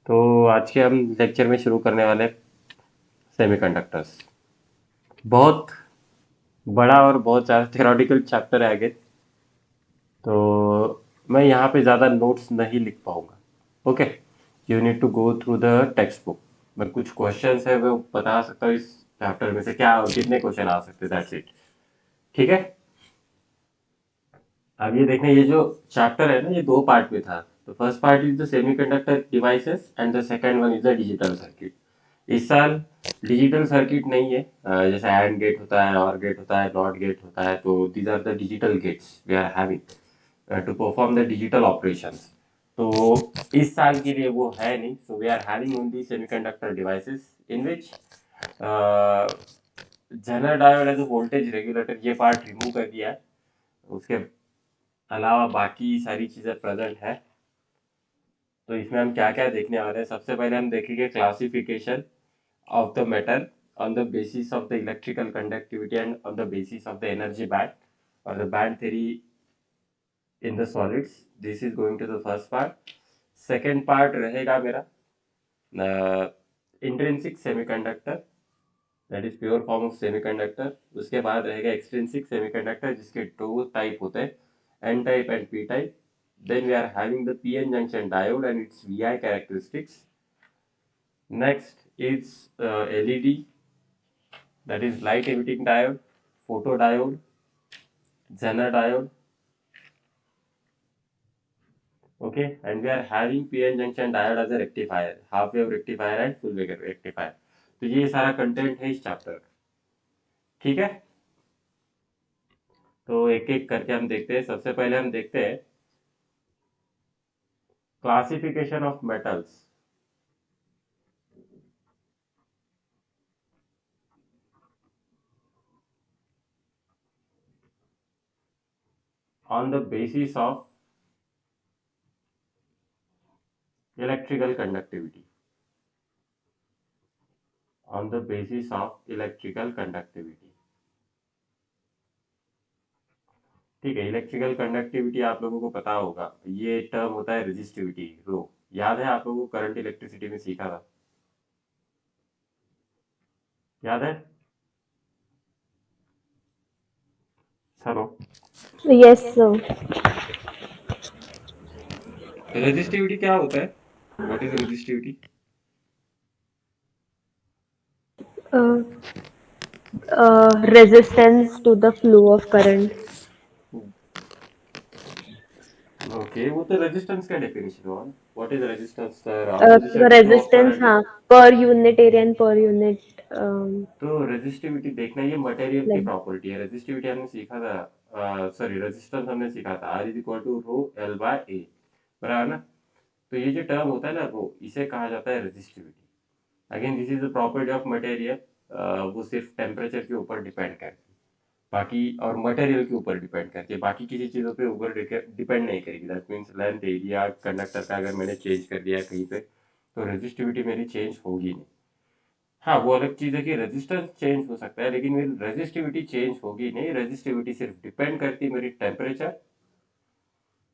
तो आज के हम लेक्चर में शुरू करने वाले सेमीकंडक्टर्स। बहुत बड़ा और बहुत ज़्यादा थ्योरेटिकल चैप्टर है आगे। तो मैं यहाँ पे ज़्यादा नोट्स नहीं लिख पाऊंगा। Okay, you need to go through the text book. मैं कुछ क्वेश्चंस है वो बता सकता हूँ इस चैप्टर में से क्या कितने क्वेश्चन आ सकते हैं, दैट्स इट। ठीक है। अब ये देखना, ये जो चैप्टर है ना, ये दो पार्ट में था। तो first part is the semiconductor devices and the second one is the digital circuit. इस साल डिजिटल सर्किट नहीं है। जैसे एंड गेट होता है, और गेट होता है, नॉट गेट होता है, तो these are the digital gates we are having to perform the digital operations. तो इस साल के लिए वो है नहीं। So we are having only semiconductor devices in which general diode as a voltage regulator, ये पार्ट रिमूव कर दिया है। उसके अलावा बाकी सारी चीजें प्रेजेंट है। तो इसमें हम क्या क्या देखने वाले हैं, सबसे पहले हम देखेंगे classification of the metal on the basis of the electrical conductivity and on the basis of the energy band or the band theory in the solids. This is going to the first part. Second part रहेगा मेरा intrinsic semiconductor, that is pure form of semiconductor. उसके बाद रहेगा extrinsic semiconductor जिसके दो type होते हैं, n type and p type. Then we are having the p-n junction diode and its VI characteristics. Next is LED, that is light emitting diode, photodiode, Zener diode. Okay, and we are having PN junction diode as a rectifier, half wave rectifier and full wave rectifier. तो ये सारा content है इस chapter का। ठीक है। तो एक एक करके हम देखते हैं। सबसे पहले हम देखते हैं classification of metals on the basis of electrical conductivity. On the basis of electrical conductivity. ठीक है। इलेक्ट्रिकल कंडक्टिविटी आप लोगों को पता होगा, ये टर्म होता है रेजिस्टिविटी, रो। याद है आप लोगों को, करंट इलेक्ट्रिसिटी में सीखा था, याद है? हेलो। Yes, sir. रेजिस्टिविटी क्या होता है? What is resistivity? Uh, Resistance to the flow of current. Okay, वो तो रेजिस्टेंस का डेफिनेशन हुआ। What is resistance? Sir, opposition to flow of Resistance, current. हाँ, per unit area and per unit, तो resistivity देखना, ये मटेरियल की like, property है। रेजिस्टिविटी हमने सीखा था, सॉरी, रेजिस्टेंस हमने सीखा था, R is equal to rho L by A, बराबर ना? तो ये जो टर्म होता है ना रो, इसे कहा जाता है resistivity. Again this is the property of material. वो सिर्फ टेम्परेचर के ऊपर डिपेंड करती है, बाकी और मटेरियल के ऊपर डिपेंड करती है, बाकी किसी चीज़ों पे ऊपर डिपेंड नहीं करेगी। That means length area conductor का अगर मैंने चेंज कर दिया कहीं पे, तो रेजिस्टिविटी मेरी चेंज होगी नहीं। हाँ, वो अलग चीज़ है कि रेजिस्टेंस चेंज हो सकता है, लेकिन मेरी रेजिस्टिविटी चेंज होगी नहीं। रेजिस्टिविटी सिर्फ डिपेंड करती है मेरी temperature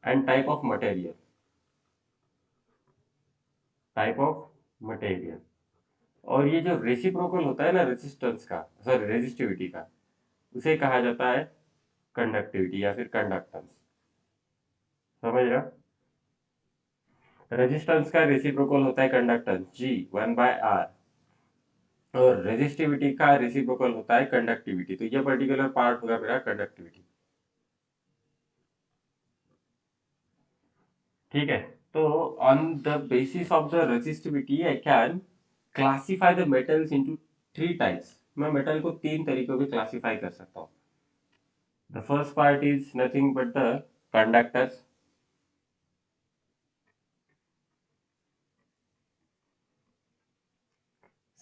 and type of material. और ये जो रेसिप्रोकल होता है ना रेजिस्टेंस का, सॉरी रेजिस्टिविटी का, उसे कहा जाता है कंडक्टिविटी या फिर कंडक्टेंस। समझ रहे हो? रेजिस्टेंस का रेसिप्रोकल होता है कंडक्टेंस जी, 1/r। और रेजिस्टिविटी का रेसिप्रोकल होता है कंडक्टिविटी। तो ये पर्टिकुलर पार्ट होगा मेरा कंडक्टिविटी। ठीक है। तो on the basis of the resistivity I can classify the metals into three types. मैं मेटल को तीन तरीकों में क्लासिफाई कर सकता हूँ। The first part is nothing but the conductors.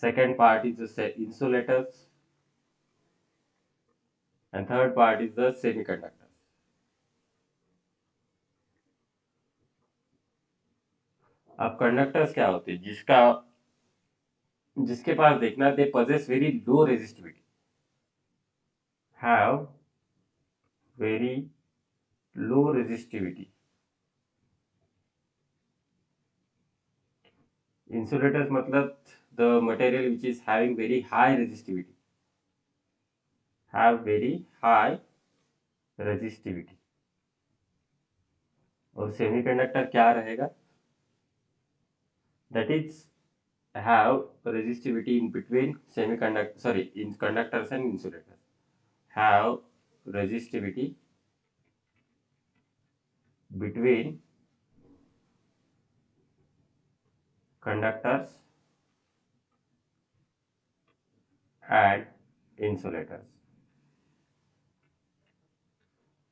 Second part is the insulators and third part is the semiconductor. अब conductors क्या होते हैं? जिसके पास देखना, दे possess very low resistivity, have very low resistivity. Insulators मतलब the material which is having very high resistivity, have very high resistivity. और semiconductor क्या रहेगा? That is have resistivity in between semiconductor, sorry, in conductors and insulators, have resistivity between conductors and insulators।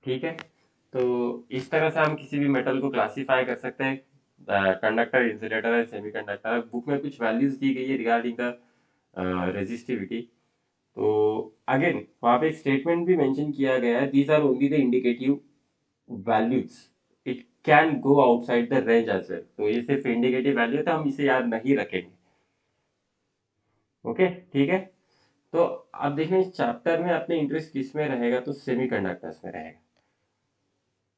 ठीक है, तो इस तरह से हम किसी भी मेटल को क्लासिफाई कर सकते हैं, conductor, insulator and semiconductor. Book में कुछ वैल्यूज दी गई है रिगार्डिंग द रेजिस्टिविटी। तो अगेन वहां पे एक स्टेटमेंट भी मेंशन किया गया है, these are only the indicative values, it can go outside the range as well. तो ये सिर्फ इंडिकेटिव वैल्यू है, तो हम इसे याद नहीं रखेंगे। ओके, ठीक है। तो अब देखें इस चैप्टर में अपने इंटरेस्ट किस में रहेगा, तो सेमीकंडक्टर्स में रहेगा।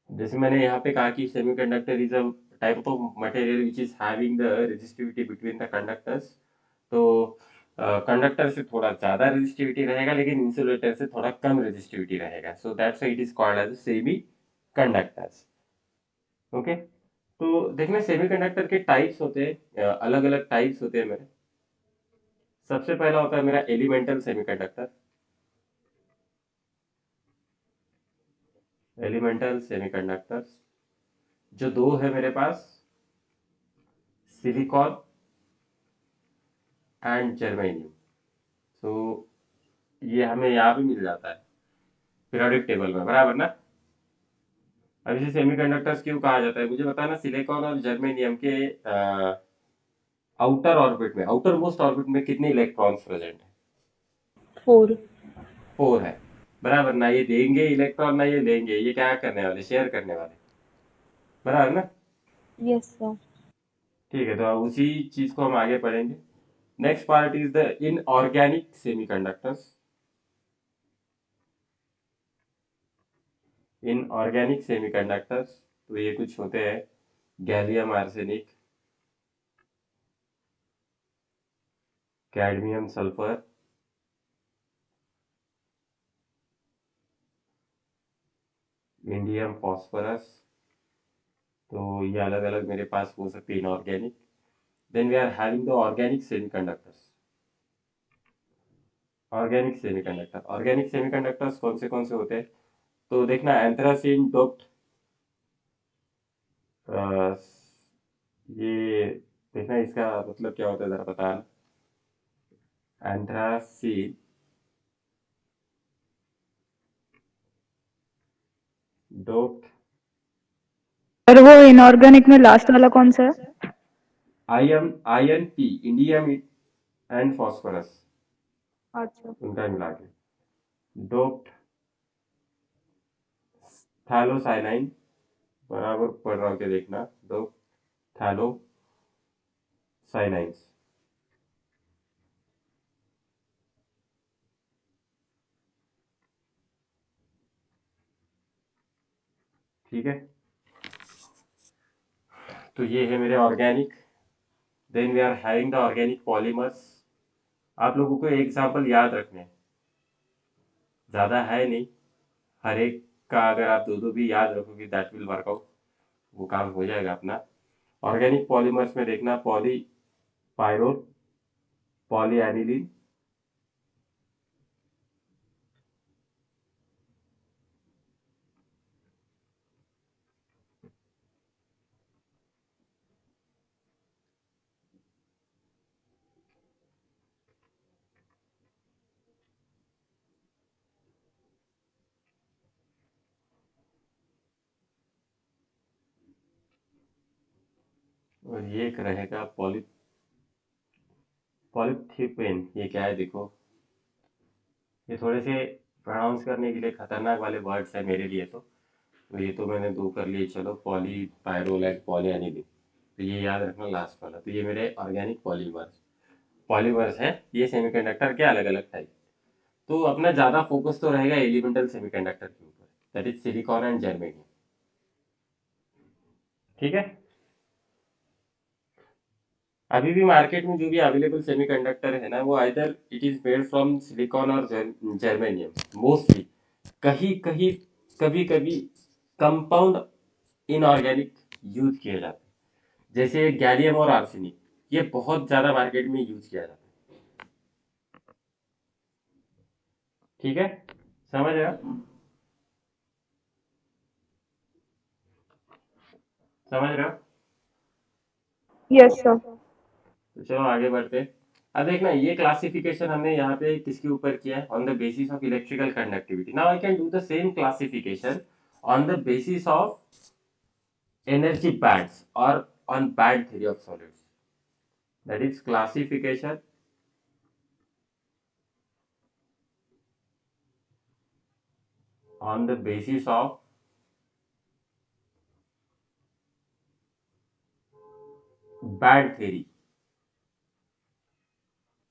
जैसे मैंने यहाँ पे कहा कि semiconductor is a type of material which is having the resistivity between the conductors. तो कंडक्टर से थोड़ा ज्यादा रेजिस्टिविटी रहेगा, लेकिन इंसुलेटर से थोड़ा कम रेजिस्टिविटी रहेगा, so that's why it is called as semi conductors. Okay, तो देखना सेमीकंडक्टर के टाइप्स होते हैं, अलग अलग टाइप्स होते हैं मेरे। सबसे पहला होता है मेरा एलिमेंटल सेमीकंडक्टर। एलिमेंटल सेमीकंडक्टर्स जो दो है मेरे पास, सिलिकॉन एंड जर्मेनियम। तो ये हमें यहाँ भी मिल जाता है पीरियोडिक टेबल में, बराबर ना। अब इसे सेमीकंडक्टर्स क्यों कहा जाता है, मुझे बताना। सिलिकॉन और जर्मेनियम के आउटर ऑर्बिट में, आउटर मोस्ट ऑर्बिट में कितने इलेक्ट्रॉन्स प्रेजेंट है? 4। 4 है, बराबर ना। ये देंगे इलेक्ट्रॉन ना ये लेंगे, ये क्या करने वाले, शेयर करने वाले, बराबर ना। Yes, sir. ठीक है, तो अब उसी चीज को हम आगे पढ़ेंगे। Next part is the inorganic semiconductors. Inorganic semiconductors, तो ये कुछ होते हैं, gallium arsenic, cadmium sulphur, indium phosphorus. तो ये अलग अलग मेरे पास हो सकते हैं inorganic. Then we are having the organic semiconductors. Organic semiconductors कौन से होते हैं, तो देखना एंथ्रासीन डोप्ड, ये देखना इसका मतलब क्या होता है जरा बताना। एंथ्रासीन डोप्ड और वो इनऑर्गेनिक में लास्ट वाला कौन सा है? Ion P, indium and phosphorus, अच्छा, उनका मिला के डोप्ड थैलोसाइनाइन, बराबर पढ़ रहा हूँ के देखना, डोप्ड थैलोसाइनाइन्स। ठीक है, तो ये है मेरे organic. Then we are having the organic polymers. आप लोगों को एग्जाम्पल याद रखने हैं, ज़्यादा है नहीं, हर एक का अगर आप दो दो भी याद रखोगे दैट विल वर्कआउट, वो काम हो जाएगा अपना। ऑर्गेनिक पॉलीमर्स में देखना, पॉली पायरोल, पॉली एनिलीन, और ये एक रहेगा पॉलीथिपेन। ये क्या है देखो, ये थोड़े से प्रोनाउंस करने के लिए खतरनाक वाले वर्ड्स है मेरे लिए। तो ये तो मैंने दो कर लिए, चलो, poly pyrrole and poly aniline. तो ये याद रखना लास्ट वाला। तो ये मेरे ऑर्गेनिक पॉलीमर्स पॉलीमर्स है, ये सेमीकंडक्टर के अलग अलग टाइप। तो अपना ज्यादा फोकस तो रहेगा एलिमेंटल सेमीकंडक्टर के ऊपर, that is silicon and germanium. ठीक है, अभी भी मार्केट में जो भी अवेलेबल सेमीकंडक्टर है ना, वो either it is made from silicon और जर्मेनियम मोस्टली। कहीं कहीं कभी कभी कंपाउंड इनऑर्गेनिक यूज किए जाते हैं, जैसे गैलियम और आर्सेनिक। ये बहुत ज्यादा मार्केट में यूज किया जाता है। ठीक है, समझ रहे हो? समझ रहे हो? Yes, sir. तो चलो आगे बढ़ते हैं। अब देखना, ये क्लासिफिकेशन हमने यहाँ पे किसके ऊपर किया है? On the basis of electrical conductivity. Now I can do the same classification on the basis of energy bands or on band theory of solids. That is classification on the basis of band theory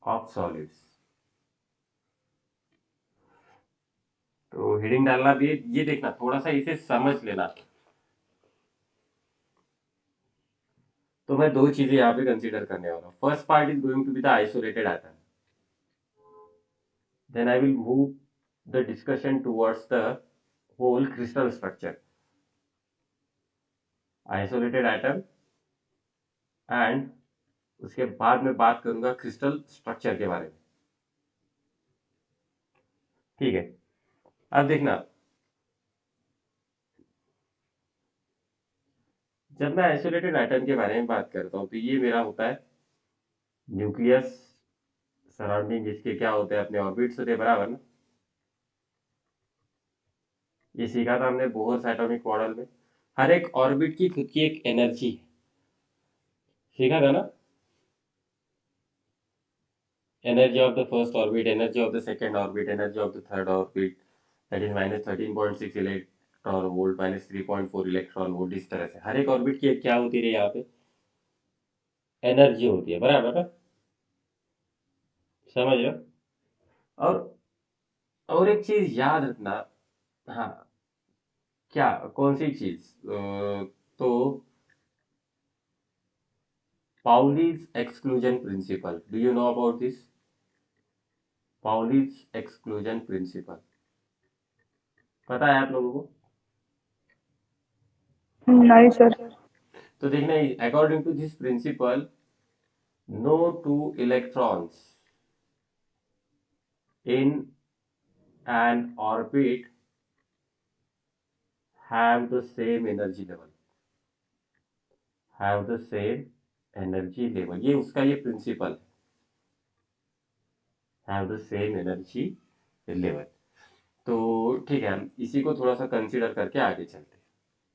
of solids. तो heading डालना भी है, ये देखना थोड़ा सा इसे समझ लेना। तो मैं दो चीजें यहाँ पे कंसीडर करने वाला हूँ। First part is going to be the isolated atom, then I will move the discussion towards the whole crystal structure, isolated atom, and उसके बाद में बात करूंगा क्रिस्टल स्ट्रक्चर के बारे में। ठीक है, अब देखना, जब मैं आइसोलेटेड एटम के बारे में बात करता हूँ तो ये मेरा होता है न्यूक्लियस, सराउंडिंग जिसके क्या होते हैं, अपने ऑर्बिट्स होते हैं, बराबर ना? ये सीखा था हमने बोहर्स एटॉमिक मॉडल में। हर एक ऑर्बिट की खुद की एक एनर्जी है, सीखा था ना? Energy of the first orbit, energy of the second orbit, energy of the third orbit, that is -13.6 electron volt, -3.4 electron volt. इस तरह से हर एक ऑर्बिट की एक क्या होती है यहाँ पे, एनर्जी होती है, बराबर ना? समझ रहे हो? और और एक चीज याद रखना। हाँ, क्या, कौन सी चीज? तो Pauli's exclusion principle. Do you know about this? Pauli's exclusion principle. पता है आप लोगों को? Nice, sir. तो देखना, according to this principle, no two electrons in an orbit have the same energy level. Have the same energy level. ये उसका ये प्रिंसिपल है, have the same energy level। तो ठीक है, हम इसी को थोड़ा सा कंसीडर करके आगे चलते हैं।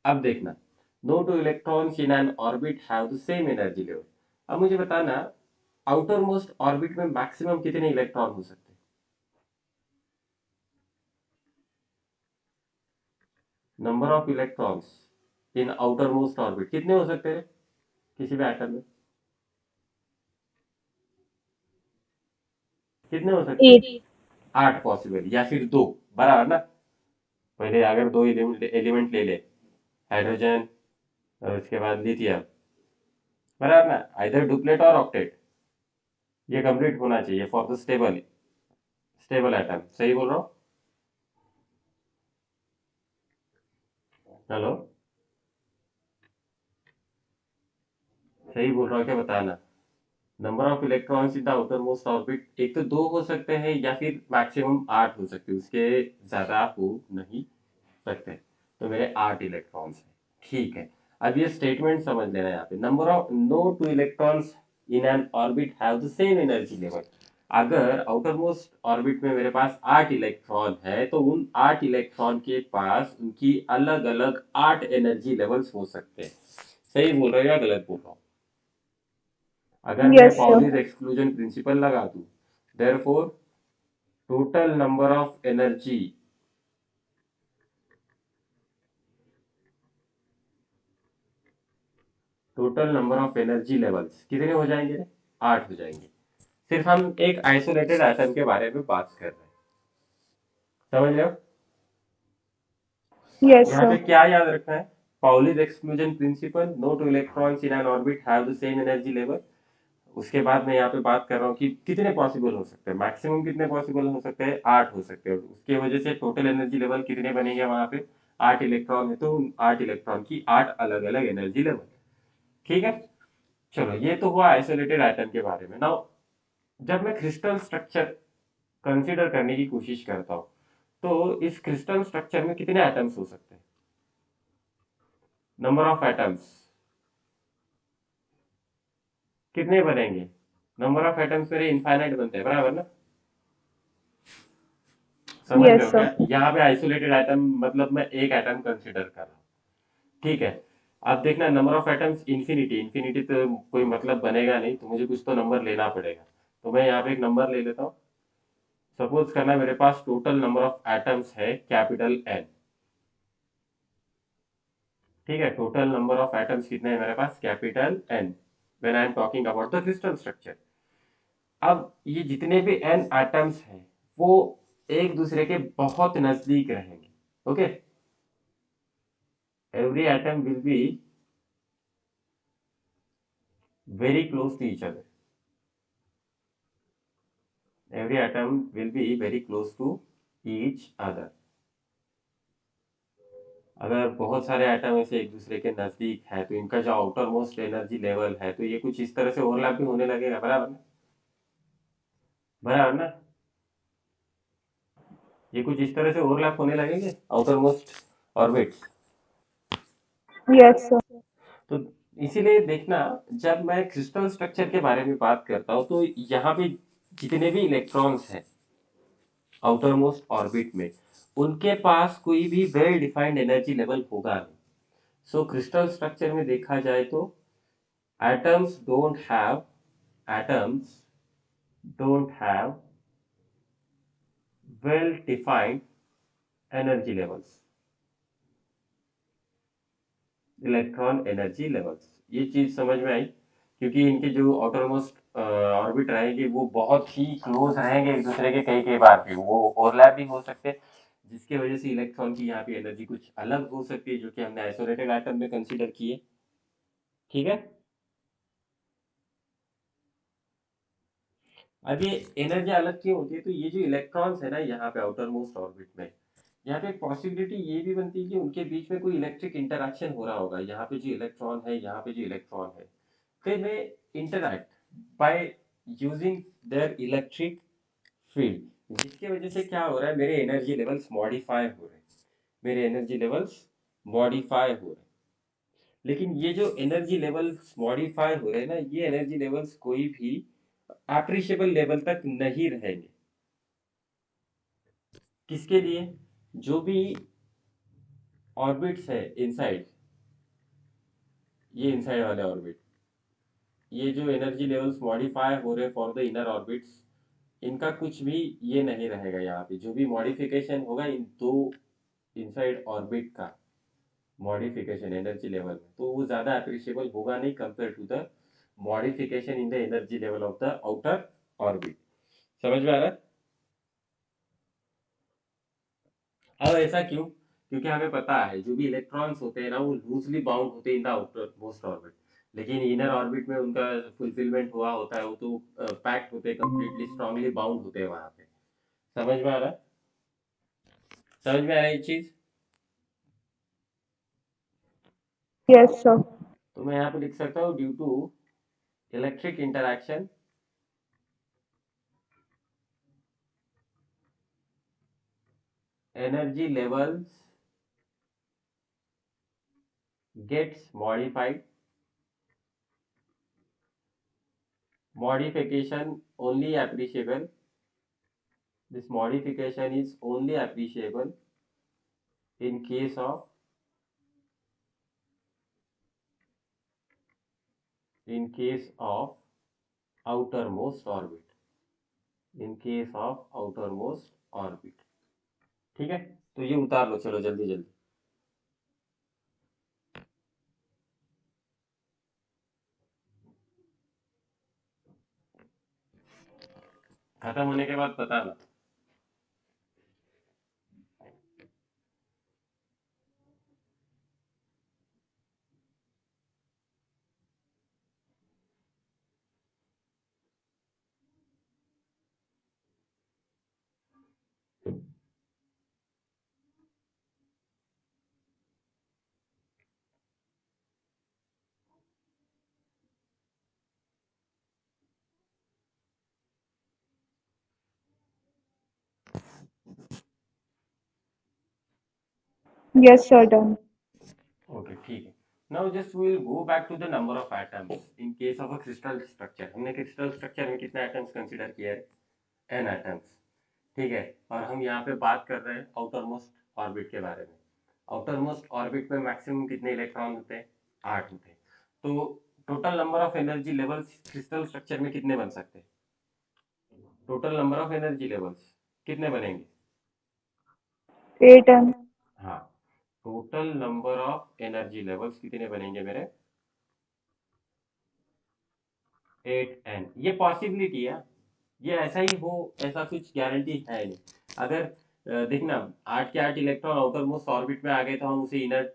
अब देखना, no two electrons in an orbit have the same energy level. अब मुझे बताना, आउटर मोस्ट ऑर्बिट में मैक्सिमम कितने इलेक्ट्रॉन हो सकते हैं? Number of electrons in outer most orbit कितने हो सकते हैं किसी भी एटम में? कितने हो सकते हैं? 8. 8 पॉसिबल, या फिर दो, बराबर ना? पहले अगर दो एलिमेंट ले ले, हाइड्रोजन और उसके बाद लिथियम, बराबर ना? आइदर डुप्लेट और ऑक्टेट, ये कंप्लीट होना चाहिए for the stable stable atom. सही बोल रहा हूँ? हेलो, सही बोल रहा हूँ क्या, बताना। Number of electrons in the outer most orbit, एक तो दो हो सकते हैं या फिर मैक्सिमम 8 हो सकते हैं, उसके ज्यादा हो नहीं सकते। तो मेरे 8 इलेक्ट्रॉन्स हैं। ठीक है, अब ये स्टेटमेंट समझ लेना। यहाँ पे number of no two electrons in an orbit have the same energy level. अगर आउटर मोस्ट ऑर्बिट में मेरे पास 8 इलेक्ट्रॉन है, तो उन 8 इलेक्ट्रॉन के पास उनकी अलग अलग 8 एनर्जी लेवल्स हो सकते हैं। सही बोल रहा हूँ या गलत बोल रहा हूँ? अगर मैं Yes, sir. Pauli's exclusion principal लगा दूं, therefore total number of energy total number of energy levels कितने हो जाएंगे? 8 हो जाएंगे। सिर्फ हम एक आइसोलेटेड एटम के बारे में बात कर रहे हैं, समझ रहे हो? Yes, यहाँ पे sir. क्या याद रखना है? Pauli's exclusion principle, no two electrons in an orbit have the same energy level. उसके बाद मैं यहाँ पे बात कर रहा हूँ कि कितने पॉसिबल हो सकते हैं, मैक्सिमम कितने पॉसिबल हो सकते हैं, 8 हो सकते हैं। उसके वजह से टोटल एनर्जी लेवल कितने बनेंगे वहां पे, 8 इलेक्ट्रॉन है तो उन 8 इलेक्ट्रॉन की 8 अलग अलग एनर्जी लेवल। ठीक है, चलो ये तो हुआ आइसोलेटेड एटम के बारे में। नाउ जब मैं क्रिस्टल स्ट्रक्चर कंसीडर करने की कोशिश करता हूँ, तो इस क्रिस्टल स्ट्रक्चर में कितने एटम्स हो सकते हैं, नंबर ऑफ एटम्स कितने बनेंगे, नंबर ऑफ एटम्स मेरे इनफाइनाइट बनते हैं, बराबर ना। समझ रहे Yes, हो sir. क्या, यहाँ पे आइसोलेटेड एटम मतलब मैं एक एटम कंसीडर कर रहा हूँ। ठीक है, अब देखना number of atoms infinity, infinity तो कोई मतलब बनेगा नहीं, तो मुझे कुछ तो नंबर लेना पड़ेगा। तो मैं यहाँ पे एक नंबर ले लेता हूँ। सपोज करना मेरे पास टोटल नंबर ऑफ एटम्स है कैपिटल एन। ठीक है, टोटल नंबर ऑफ एटम्स कितने हैं मेरे पास, capital N, when I am talking about the crystal structure. अब ये जितने भी एन एटम्स हैं वो एक दूसरे के बहुत नजदीक रहेंगे। Okay, every atom will be very close to each other, every atom will be very close to each other। अगर बहुत सारे एटम ऐसे एक दूसरे के नजदीक है तो इनका जो आउटर मोस्ट एनर्जी लेवल है तो ये कुछ इस तरह से ओवरलैप भी होने लगेगा, बराबर ना, बराबर ना, ये कुछ इस तरह से ओवरलैप होने लगेंगे outer most orbits. Yes, sir. तो इसीलिए देखना, जब मैं क्रिस्टल स्ट्रक्चर के बारे में बात करता हूँ तो यहाँ पे जितने भी इलेक्ट्रॉन्स हैं आउटर मोस्ट ऑर्बिट में, उनके पास कोई भी वेल डिफाइंड एनर्जी लेवल होगा नहीं। सो क्रिस्टल स्ट्रक्चर में देखा जाए तो atoms don't have atoms don't have well defined energy levels, electron energy levels. ये चीज समझ में आई, क्योंकि इनके जो आउटर मोस्ट ऑर्बिट रहेंगे वो बहुत ही क्लोज रहेंगे एक दूसरे के, कई कई बार भी वो ओवरलैप भी हो सकते हैं, जिसकी वजह से इलेक्ट्रॉन की यहाँ पे एनर्जी कुछ अलग हो सकती है जो कि हमने आइसोलेटेड एटम में कंसीडर किए। ठीक है, अब ये एनर्जी अलग क्यों होती है, तो ये जो इलेक्ट्रॉन्स है ना यहाँ पे आउटर मोस्ट ऑर्बिट में, यहाँ पे एक पॉसिबिलिटी ये भी बनती है कि उनके बीच में कोई इलेक्ट्रिक इंटरैक्शन हो रहा होगा। यहाँ पे जो इलेक्ट्रॉन है, यहाँ पे जो इलेक्ट्रॉन है, they may interact by using their electric field, जिसके वजह से क्या हो रहा है, मेरे एनर्जी लेवल्स मॉडिफाई हो रहे हैं, मेरे एनर्जी लेवल्स मॉडिफाई हो रहे हैं। लेकिन ये जो एनर्जी लेवल्स मॉडिफाई हो रहे हैं ना, ये एनर्जी लेवल्स कोई भी एप्रिशिएबल लेवल तक नहीं रहेंगे। किसके लिए, जो भी ऑर्बिट्स है इनसाइड, ये इनसाइड वाले ऑर्बिट, ये जो एनर्जी लेवल्स मॉडिफाई हो रहे फॉर द इनर ऑर्बिट्स, इनका कुछ भी ये नहीं रहेगा। यहाँ पे जो भी मॉडिफिकेशन होगा इन दो इनसाइड ऑर्बिट का, मॉडिफिकेशन एनर्जी लेवल में, तो वो ज्यादा अप्रिशिएबल होगा नहीं compare to the modification in the energy level of the outer orbit. समझ में आ रहा है। अब ऐसा क्यों, क्योंकि हमें पता है जो भी इलेक्ट्रॉन्स होते हैं ना वो लूजली बाउंड होते हैं in the outer most orbit, लेकिन इनर ऑर्बिट में उनका फुलफिलमेंट हुआ होता है, वो तो पैक्ड होते हैं, कंप्लीटली स्ट्रांगली बाउंड होते हैं वहां पे। समझ में आ रहा है, समझ में आ रहा है ये चीज। Yes, sir. तो मैं यहाँ पे लिख सकता हूँ, due to electric interaction energy levels gets modified, modification only appreciable, this modification is only appreciable in case of, in case of outermost orbit, in case of outermost orbit। ठीक है, तो ये उतार लो चलो जल्दी जल्दी, खत्म होने के बाद बताना। Yes, sir, done. ओके ठीक है. Now just we will go back to the number of atoms in case of a crystal structure. हमने क्रिस्टल स्ट्रक्चर में कितने एटम्स कंसीडर किए हैं? N atoms. ठीक है. और हम यहाँ पे बात कर रहे हैं आउटर मोस्ट ऑर्बिट के बारे में. आउटर मोस्ट ऑर्बिट में मैक्सिमम कितने इलेक्ट्रॉन होते हैं? 8 होते हैं. तो total number of energy levels crystal structure में कितने बन सकते हैं? Total number of energy levels कितने बनेंगे? 8 and हाँ. Total number of energy levels कितने बनेंगे मेरे? 8n. ये पॉसिबिलिटी है. ये ऐसा ही हो ऐसा कुछ गारंटी है नहीं. अगर देखना 8 के 8 इलेक्ट्रॉन आउटर मोस्ट ऑर्बिट में आ गए तो हम उसे इनर्ट,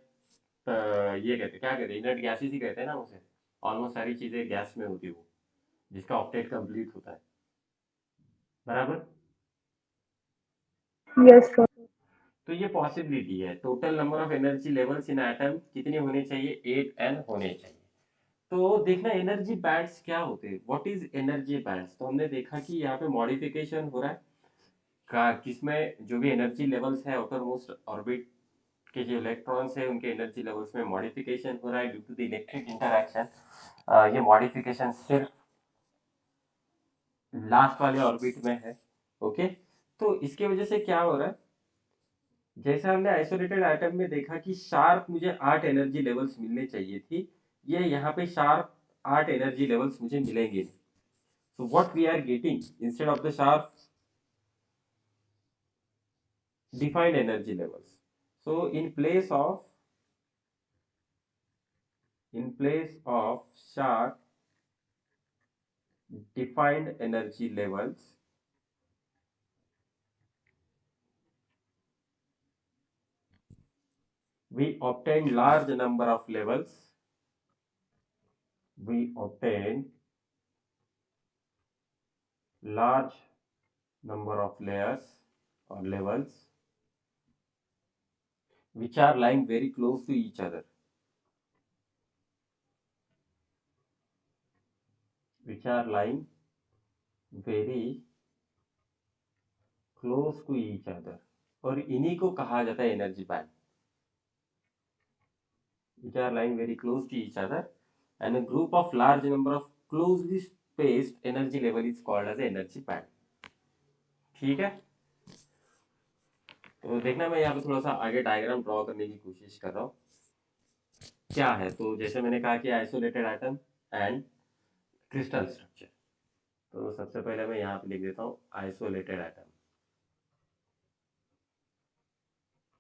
ये कहते हैं क्या कहते हैं, इनर्ट गैसेस ही कहते हैं ना उसे. ऑलमोस्ट सारी चीजें गैस में होती है वो, जिसका ऑक्टेट कंप्लीट होता है. बराबर. yes, sir. तो ये पॉसिबिलिटी है. Total number of energy levels in atom कितने होने चाहिए? 8n होने चाहिए. तो देखना एनर्जी बैंड्स क्या होते हैं. What is energy bands? तो हमने देखा कि यहाँ पे मॉडिफिकेशन हो रहा है का किसमें, जो भी एनर्जी लेवल्स है आउटर मोस्ट ऑर्बिट के जो इलेक्ट्रॉन्स है उनके एनर्जी लेवल्स में मॉडिफिकेशन हो रहा है due to the electric interaction. ये मॉडिफिकेशन सिर्फ लास्ट वाले ऑर्बिट में है. ओके. तो इसके वजह से क्या हो रहा है, जैसे हमने आइसोलेटेड एटम में देखा कि शार्प मुझे 8 एनर्जी लेवल्स मिलने चाहिए थी, ये यहाँ पे शार्प 8 एनर्जी लेवल्स मुझे मिलेंगे नहीं. So what we are getting instead of the sharp defined energy levels. So in place of sharp defined energy levels, we obtain large number of levels. We obtain large number of layers or levels which are lying very close to each other. Which are lying very close to each other. और इन्हीं को कहा जाता है energy band. Which are lying very close to each other, and a group of large number of closely spaced energy level is called as energy band. ठीक है. तो देखना मैं यहाँ पे थोड़ा सा आगे डायग्राम ड्रॉ करने की कोशिश कर रहा हूँ. क्या है, तो जैसे मैंने कहा कि isolated atom and crystal structure. तो सबसे पहले मैं यहाँ पे लिख देता हूँ आइसोलेटेड एटम.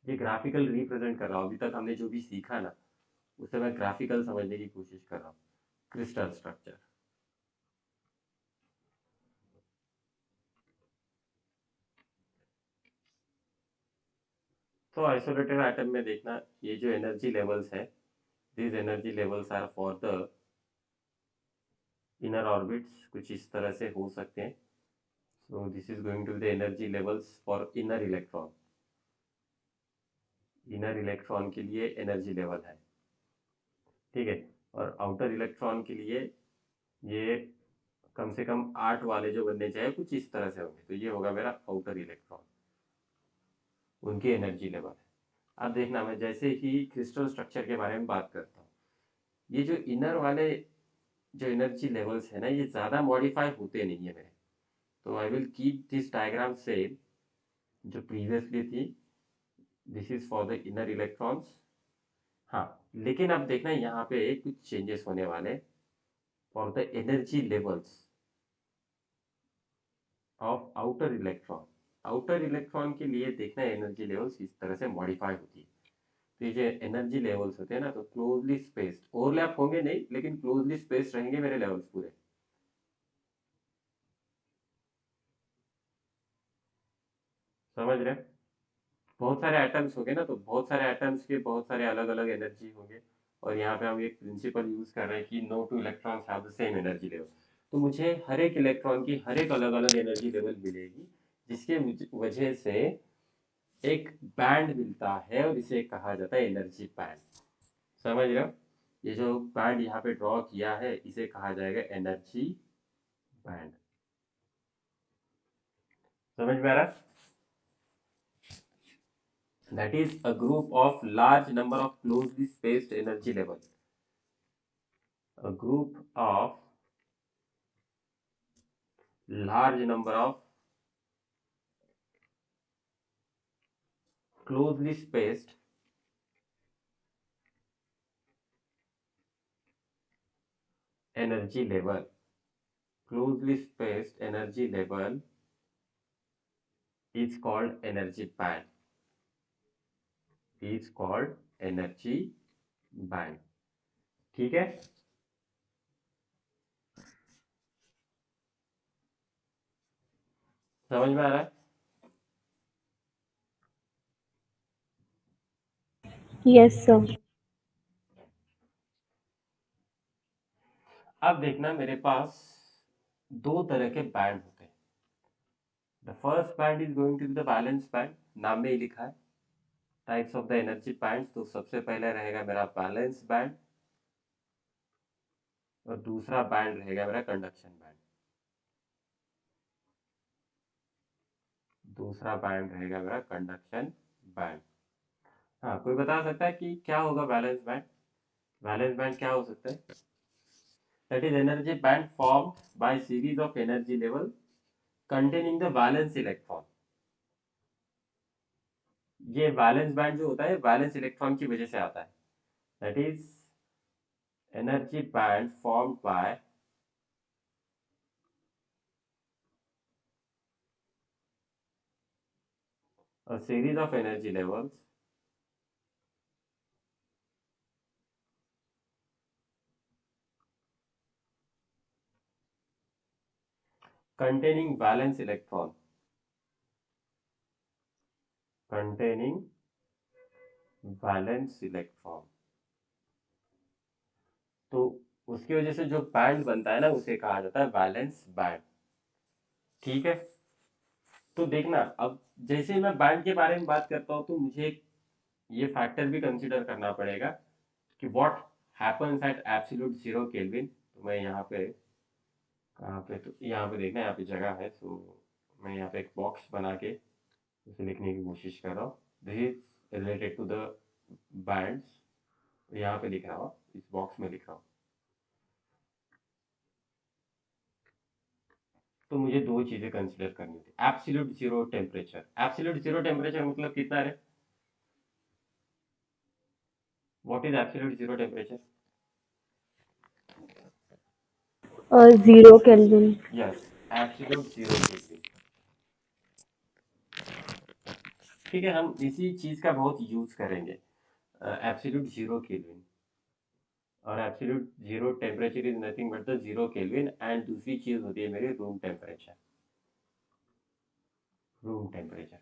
ये ग्राफिकल रिप्रेजेंट कर रहा हूँ. अभी तक हमने जो भी सीखा ना उसे मैं ग्राफिकल समझने की कोशिश कर रहा हूँ. Crystal structure. तो आइसोलेटेड एटम में देखना ये जो एनर्जी लेवल्स है, these energy levels are for the inner orbits. कुछ इस तरह से हो सकते हैं. So this is going to be the energy levels for inner electron. inner electron के लिए energy level है. ठीक है. और outer electron के लिए ये कम से कम 8 वाले जो बनने चाहिए कुछ इस तरह से होंगे. तो ये होगा मेरा outer electron, उनकी एनर्जी लेवल है. अब देखना मैं जैसे ही क्रिस्टल स्ट्रक्चर के बारे में बात करता हूँ, ये जो इनर वाले जो एनर्जी लेवल्स है ना ये ज़्यादा मॉडिफाई होते नहीं है मेरे. तो I will keep this diagram same जो प्रीवियसली थी. This is for the inner electrons. हाँ. लेकिन अब देखना यहाँ पे कुछ चेंजेस होने वाले for the energy levels of outer electron. Outer electron के लिए देखना एनर्जी लेवल्स इस तरह से मॉडिफाई होती है. तो ये जो एनर्जी लेवल्स होते हैं ना तो क्लोजली स्पेस्ड, ओवरलैप होंगे नहीं लेकिन क्लोजली स्पेस्ड रहेंगे मेरे लेवल्स पूरे. समझ रहे हैं? बहुत सारे एटम्स होंगे ना तो बहुत सारे एटम्स के बहुत सारे अलग अलग एनर्जी होंगे. और यहाँ पे हम एक प्रिंसिपल यूज कर रहे हैं कि no two electrons have the same energy level. तो मुझे हर एक इलेक्ट्रॉन की हर एक अलग अलग एनर्जी लेवल मिलेगी, जिसके वजह से एक बैंड मिलता है और इसे कहा जाता है एनर्जी बैंड. समझ रहे हो? ये जो बैंड यहाँ पे ड्रॉ किया है इसे कहा जाएगा एनर्जी बैंड. समझ में आ रहा है? That is a group of large number of closely spaced energy level. A group of large number of closely spaced energy level. Closely spaced energy level is called energy band. Is called energy band. ठीक है, समझ में आ रहा है? Yes, sir. अब देखना, मेरे पास दो तरह के बैंड होते हैं. The first band is going to be the valence band. नाम में ही लिखा है types of the energy band. तो सबसे पहले रहेगा मेरा बैलेंस बैंड और दूसरा बैंड रहेगा मेरा कंडक्शन बैंड. दूसरा बैंड रहेगा मेरा कंडक्शन बैंड. हाँ, कोई बता सकता है कि क्या होगा बैलेंस बैंड? बैलेंस बैंड क्या हो सकता है? That is energy band formed by series of energy level containing the valence electron. ये वैलेंस बैंड जो होता है वैलेंस इलेक्ट्रॉन की वजह से आता है. That is energy band formed by a series of energy levels containing valence electron. Containing valence electron. तो उसकी वजह से जो बैंड बनता है ना उसे कहा जाता है वैलेंस बैंड. ठीक है, तो देखना, अब जैसे मैं बैंड के बारे में बात करता हूँ तो मुझे ये फैक्टर भी कंसीडर करना पड़ेगा कि what happens at absolute zero kelvin. तो मैं यहाँ पे, कहाँ पे, तो यहाँ पे देखना, यहाँ पे जगह है. तो मैं यहाँ पे एक बॉक्स बना के उसे लिखने की कोशिश कर रहा हूँ. This is related to the bands. यहाँ पे लिख रहा हूँ, इस बॉक्स में लिख रहा हूँ. तो मुझे दो चीजें कंसीडर करनी होती है. Absolute zero temperature. Absolute zero temperature मतलब कितना है? What is absolute zero temperature? 0 Kelvin. Yes, absolute zero kelvin. ठीक है, हम इसी चीज का बहुत यूज करेंगे, एब्सोल्यूट जीरो केल्विन. और absolute zero temperature is nothing but the zero kelvin. And दूसरी चीज होती है मेरी रूम टेम्परेचर. रूम टेम्परेचर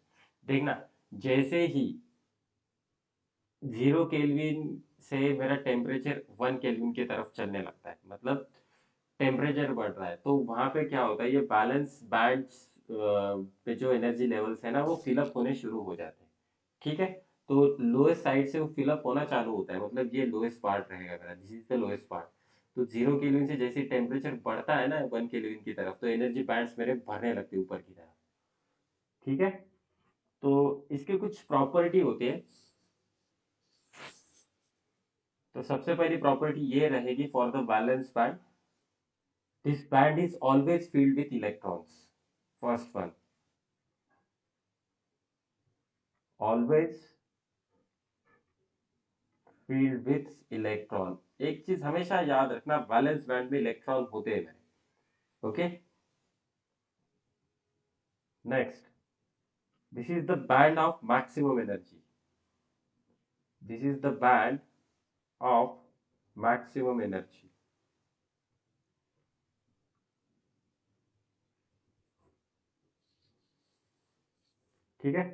देखना, जैसे ही जीरो केल्विन से मेरा टेम्परेचर 1 केल्विन की तरफ चलने लगता है, मतलब टेम्परेचर बढ़ रहा है, तो वहां पे क्या होता है, ये बैलेंस बैंड पे जो एनर्जी लेवल्स है ना वो फिलअप होने शुरू हो जाते हैं. ठीक है, तो लोएस्ट साइड से वो फिलअप होना चालू होता है, मतलब ये लोएस्ट पार्ट रहेगा मेरा. This is the lowest part. तो जीरो केल्विन से जैसे टेम्परेचर बढ़ता है ना 1 केल्विन की तरफ, तो एनर्जी बैंड्स मेरे भरने लगते हैं ऊपर की तरफ. ठीक है, तो इसके कुछ प्रॉपर्टी होती है. तो सबसे पहली प्रॉपर्टी ये रहेगी for the valence band, this band is always filled with electrons. First one, always filled with electron. एक चीज हमेशा याद रखना, वैलेंस बैंड में इलेक्ट्रॉन होते हैं. Okay, next, this is the band of maximum energy. This is the band of maximum energy. ठीक है,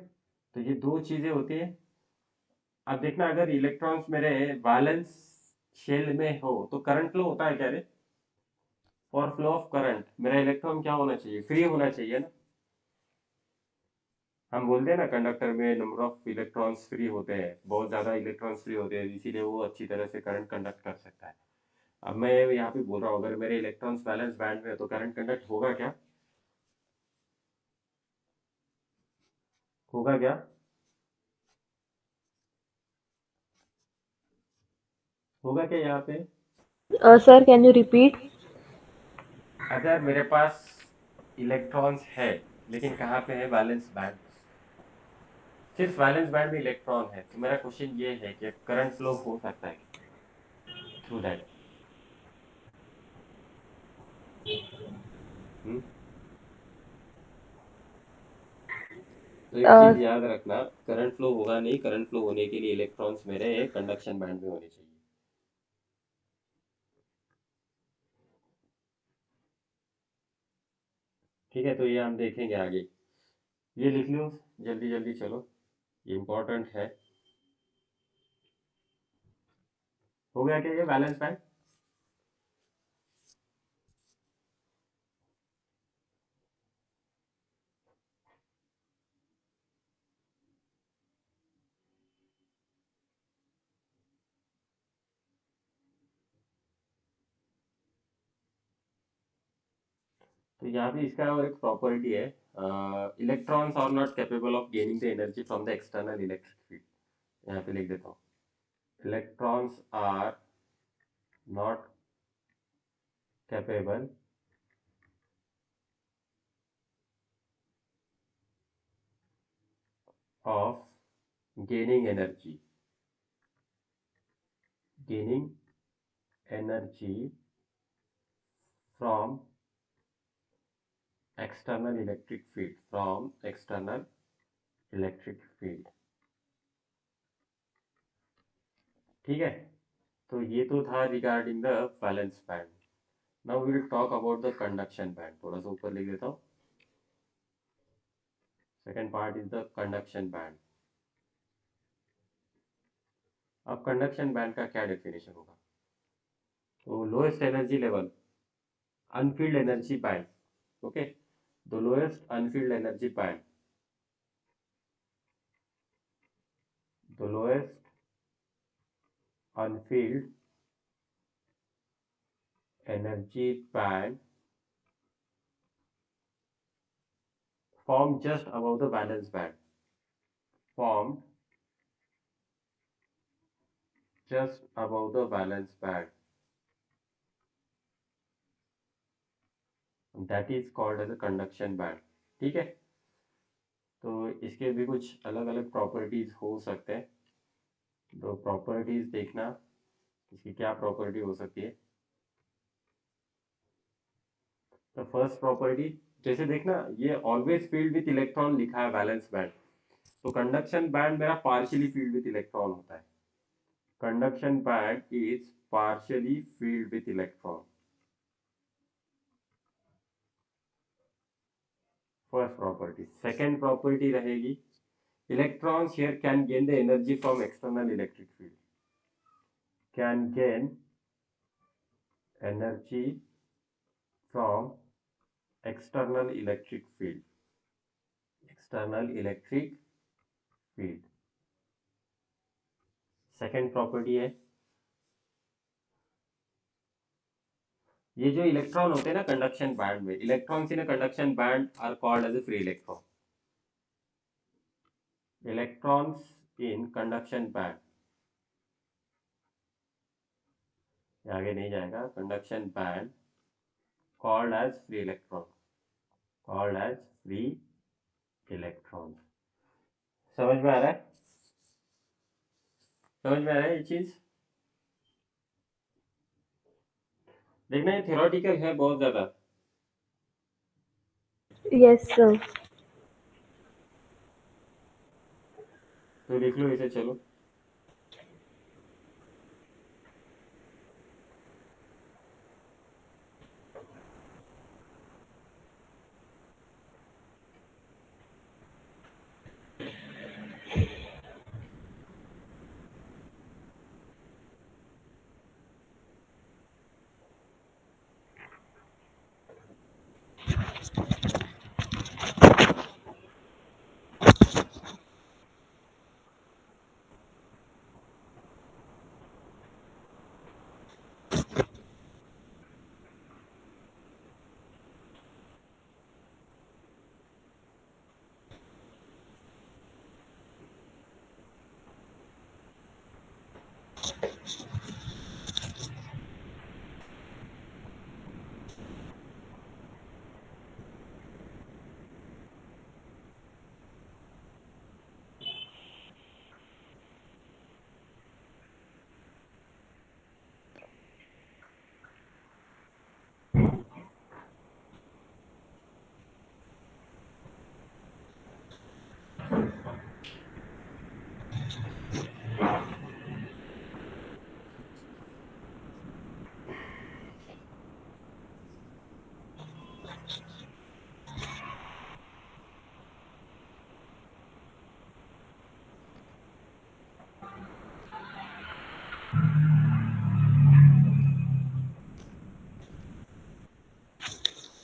तो ये दो चीजें होती है. अब देखना, अगर इलेक्ट्रॉन्स मेरे वैलेंस शेल में हो तो करंट फ्लो होता है क्या रे? फॉर फ्लो ऑफ करंट मेरा इलेक्ट्रॉन क्या होना चाहिए? फ्री होना चाहिए ना. हम बोलते हैं ना कंडक्टर में नंबर ऑफ इलेक्ट्रॉन्स फ्री होते हैं, बहुत ज्यादा इलेक्ट्रॉन्स फ्री होते हैं, इसीलिए वो अच्छी तरह से करंट कंडक्ट कर सकता है. अब मैं यहाँ पे बोल रहा हूँ, अगर मेरे इलेक्ट्रॉन्स बैलेंस बैंड में है तो करंट कंडक्ट होगा क्या? होगा क्या? होगा क्या यहाँ पे? Sir, can you repeat? अगर मेरे पास इलेक्ट्रॉन्स है, लेकिन कहाँ पे है? Valence band. सिर्फ वैलेंस बैंड में इलेक्ट्रॉन है, तो मेरा क्वेश्चन ये है कि करंट फ्लो हो सकता है थ्रू दैट? तो एक Uh, चीज याद रखना, करंट फ्लो होगा नहीं, करंट फ्लो होने के लिए इलेक्ट्रॉन्स मेरे कंडक्शन बैंड में होने चाहिए। ठीक है, तो ये हम देखेंगे आगे। ये लिख लो जल्दी जल्दी, चलो, ये इंपॉर्टेंट है। हो गया क्या ये बैलेंस बैंड? तो यहाँ पे इसका और एक प्रॉपर्टी है, electrons are not capable of gaining the energy from the external electric field. यहाँ पे लिख देता हूँ, electrons are not capable of gaining energy from external electric field। ठीक है, तो ये तो था regarding the valence band. Now we will talk about the conduction band. थोड़ा सा ऊपर लिख देता हूँ, second part is the conduction band. अब कंडक्शन बैंड का क्या डेफिनेशन होगा? तो lowest energy level, unfilled energy band. Okay, the lowest unfilled energy band, the lowest unfilled energy band formed just above the valence band, formed just above the valence band, that is called as a conduction band। ठीक है, तो इसके भी कुछ अलग अलग properties हो सकते हैं, तो प्रॉपर्टीज देखना इसकी क्या प्रॉपर्टी हो सकती है। तो फर्स्ट प्रॉपर्टी, जैसे देखना ये ऑलवेज फील्ड विथ इलेक्ट्रॉन लिखा है वैलेंस बैंड, तो कंडक्शन बैंड मेरा पार्शियली फील्ड विथ इलेक्ट्रॉन होता है। Conduction band is partially field with electron, first property. Second property रहेगी, electrons here can gain the energy from external electric field, can gain energy from external electric field, external electric field। Second property है, ये जो electron होते हैं ना conduction band में, electrons in conduction band are called as a free electron. Electrons in conduction band, आगे नहीं जाएगा, conduction band called as free electron, called as free electron. समझ में आ रहा है? समझ में आ रहा है ये चीज? देखना, ये थ्योरेटिकल है बहुत ज्यादा। Yes, sir. तो लिख लो इसे, चलो।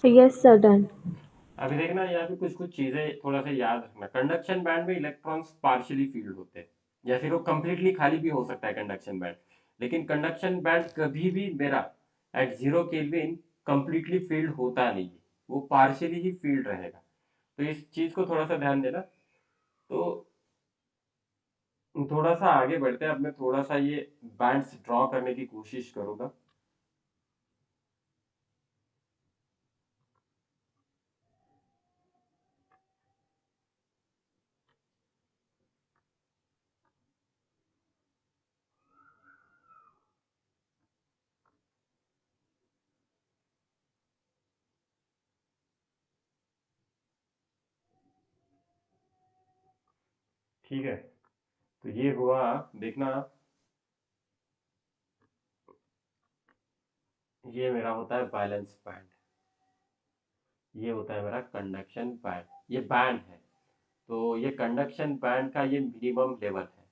Yes, sir, done. अभी देखना यहाँ पे कुछ कुछ चीजें थोड़ा सा याद रखना। कंडक्शन बैंड में इलेक्ट्रॉन्स पार्शियली फील्ड होते हैं, या फिर वो कंप्लीटली खाली भी हो सकता है कंडक्शन बैंड। लेकिन कंडक्शन बैंड कभी भी मेरा एट 0 केल्विन कंप्लीटली फील्ड होता नहीं है, वो पार्शियली ही फील्ड रहेगा। तो इस चीज को थोड़ा सा ध्यान देना। तो थोड़ा सा आगे बढ़ते हैं, अब मैं थोड़ा सा ये बैंड्स ड्रॉ करने की कोशिश करूंगा। ठीक है, तो ये हुआ, देखना, ये मेरा होता है बैलेंस बैंड, ये होता है मेरा कंडक्शन बैंड। ये बैंड है, तो ये कंडक्शन बैंड का ये मिनिमम लेवल है,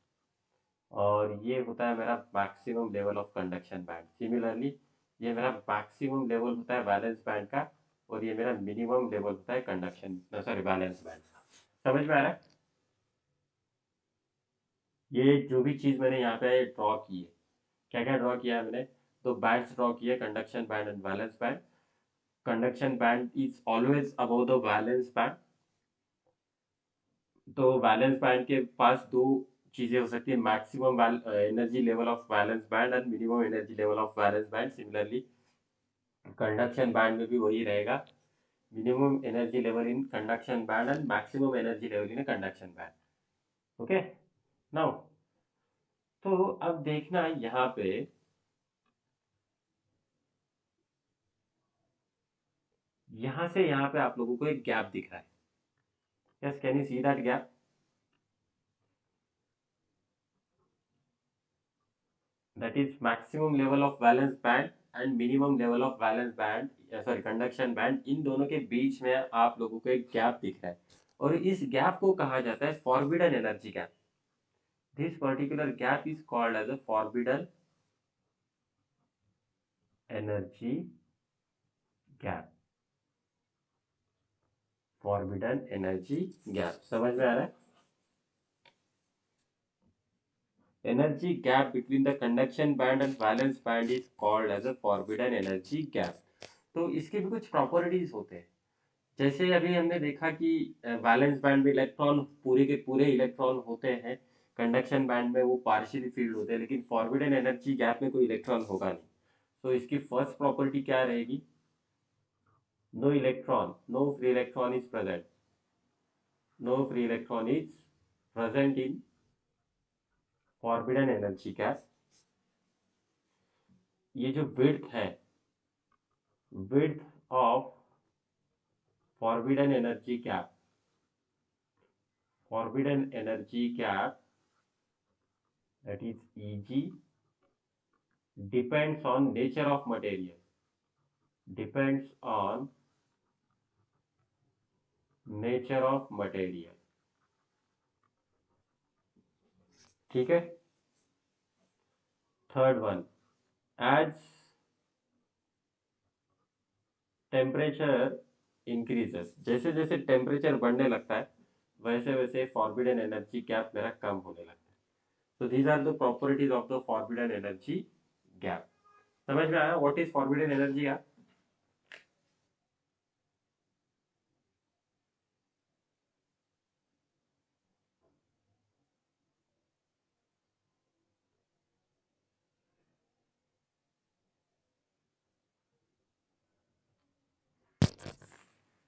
और ये होता है मेरा maximum level of conduction band. Similarly ये मेरा मैक्सिमम लेवल होता है बैलेंस बैंड का, और ये मेरा मिनिमम लेवल होता है कंडक्शन, सॉरी, बैलेंस बैंड का। समझ में आ रहा है? ये जो भी चीज मैंने यहाँ पे ड्रॉ की है, क्या क्या ड्रॉ किया है मैंने, तो बैंड्स ड्रॉ किए, conduction band and valence band. Conduction band is always above the valence band. तो बैलेंस बैंड के पास दो चीजें हो सकती है, maximum energy level of balance band and minimum energy level of balance band. Similarly conduction band में भी वही रहेगा, minimum energy level in conduction band and maximum energy level in conduction band. Okay, now, तो अब देखना यहाँ पे, यहाँ से यहाँ पे आप लोगों को एक गैप दिख रहा है। Yes, can you see that gap? That is maximum level of valence band and minimum level of valence band, sorry, conduction band. इन दोनों के बीच में आप लोगों को एक गैप दिख रहा है, और इस गैप को कहा जाता है forbidden energy gap. This particular gap is called as a forbidden energy gap. Forbidden energy gap, समझ में आ रहा है? Energy gap between the conduction band and valence band is called as a forbidden energy gap. तो इसके भी कुछ properties होते हैं। जैसे अभी हमने देखा कि वैलेंस बैंड में इलेक्ट्रॉन पूरे के पूरे इलेक्ट्रॉन होते हैं, कंडक्शन बैंड में वो पार्शियली फील्ड होते हैं, लेकिन फॉरबिडन एनर्जी गैप में कोई इलेक्ट्रॉन होगा नहीं। तो इसकी फर्स्ट प्रॉपर्टी क्या रहेगी? No electron, no free electron is present, no free electron is present in forbidden energy gap. ये जो विड्थ है, width of forbidden energy gap, forbidden energy gap, that is Eg, depends on nature of material, depends on nature of material। ठीक है, third one, as temperature increases, जैसे जैसे temperature बढ़ने लगता है, वैसे वैसे फॉरबिडन एनर्जी गैप मेरा कम होने लगता है। तो these are the properties of the forbidden energy gap. समझ में आया what is forbidden energy gap?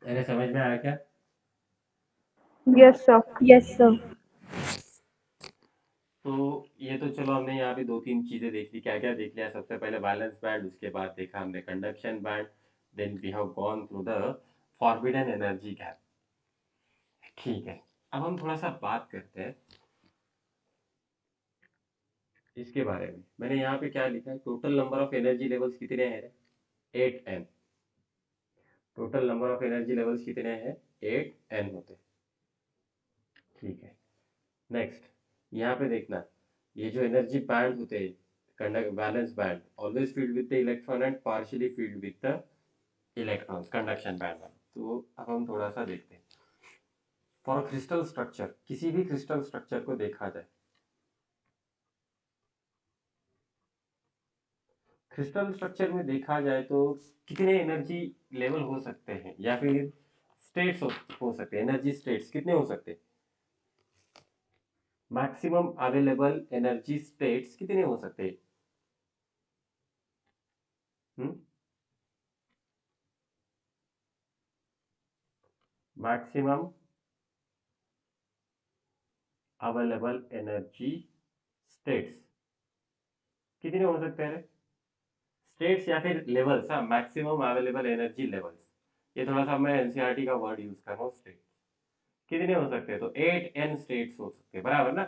अरे समझ में आया क्या? Yes, sir. Yes, sir. तो ये तो चलो, हमने यहाँ पे दो तीन चीजें देख ली। क्या क्या देख लिया? सबसे पहले बैलेंस बैंड, उसके बाद देखा हमने conduction band, then we have gone through the forbidden energy gap. ठीक है, अब हम थोड़ा सा बात करते हैं इसके बारे में। मैंने यहाँ पे क्या लिखा है, total number of energy levels कितने हैं? 8n। Total number of energy levels कितने हैं? 8n होते हैं। ठीक है, नेक्स्ट, यहाँ पे देखना, ये जो एनर्जी बैंड होते हैं, conduct balance band, always field with the electron and partially field with the electrons conduction band में। तो अब हम थोड़ा सा देखते हैं फॉर क्रिस्टल स्ट्रक्चर, किसी भी क्रिस्टल स्ट्रक्चर को देखा जाए, क्रिस्टल स्ट्रक्चर में देखा जाए तो कितने एनर्जी लेवल हो सकते हैं या फिर स्टेट्स हो सकते हैं, एनर्जी स्टेट्स कितने हो सकते हैं, मैक्सिमम अवेलेबल एनर्जी स्टेट्स कितने हो सकते हैं? मैक्सिमम अवेलेबल एनर्जी स्टेट्स कितने हो सकते हैं? स्टेट्स या फिर लेवल्स, हाँ, मैक्सिमम अवेलेबल एनर्जी लेवल्स, ये थोड़ा सा मैं एनसीईआरटी का वर्ड यूज कर रहा हूँ। स्टेट कितने हो सकते हैं? तो 8n स्टेट्स हो सकते हैं, बराबर ना,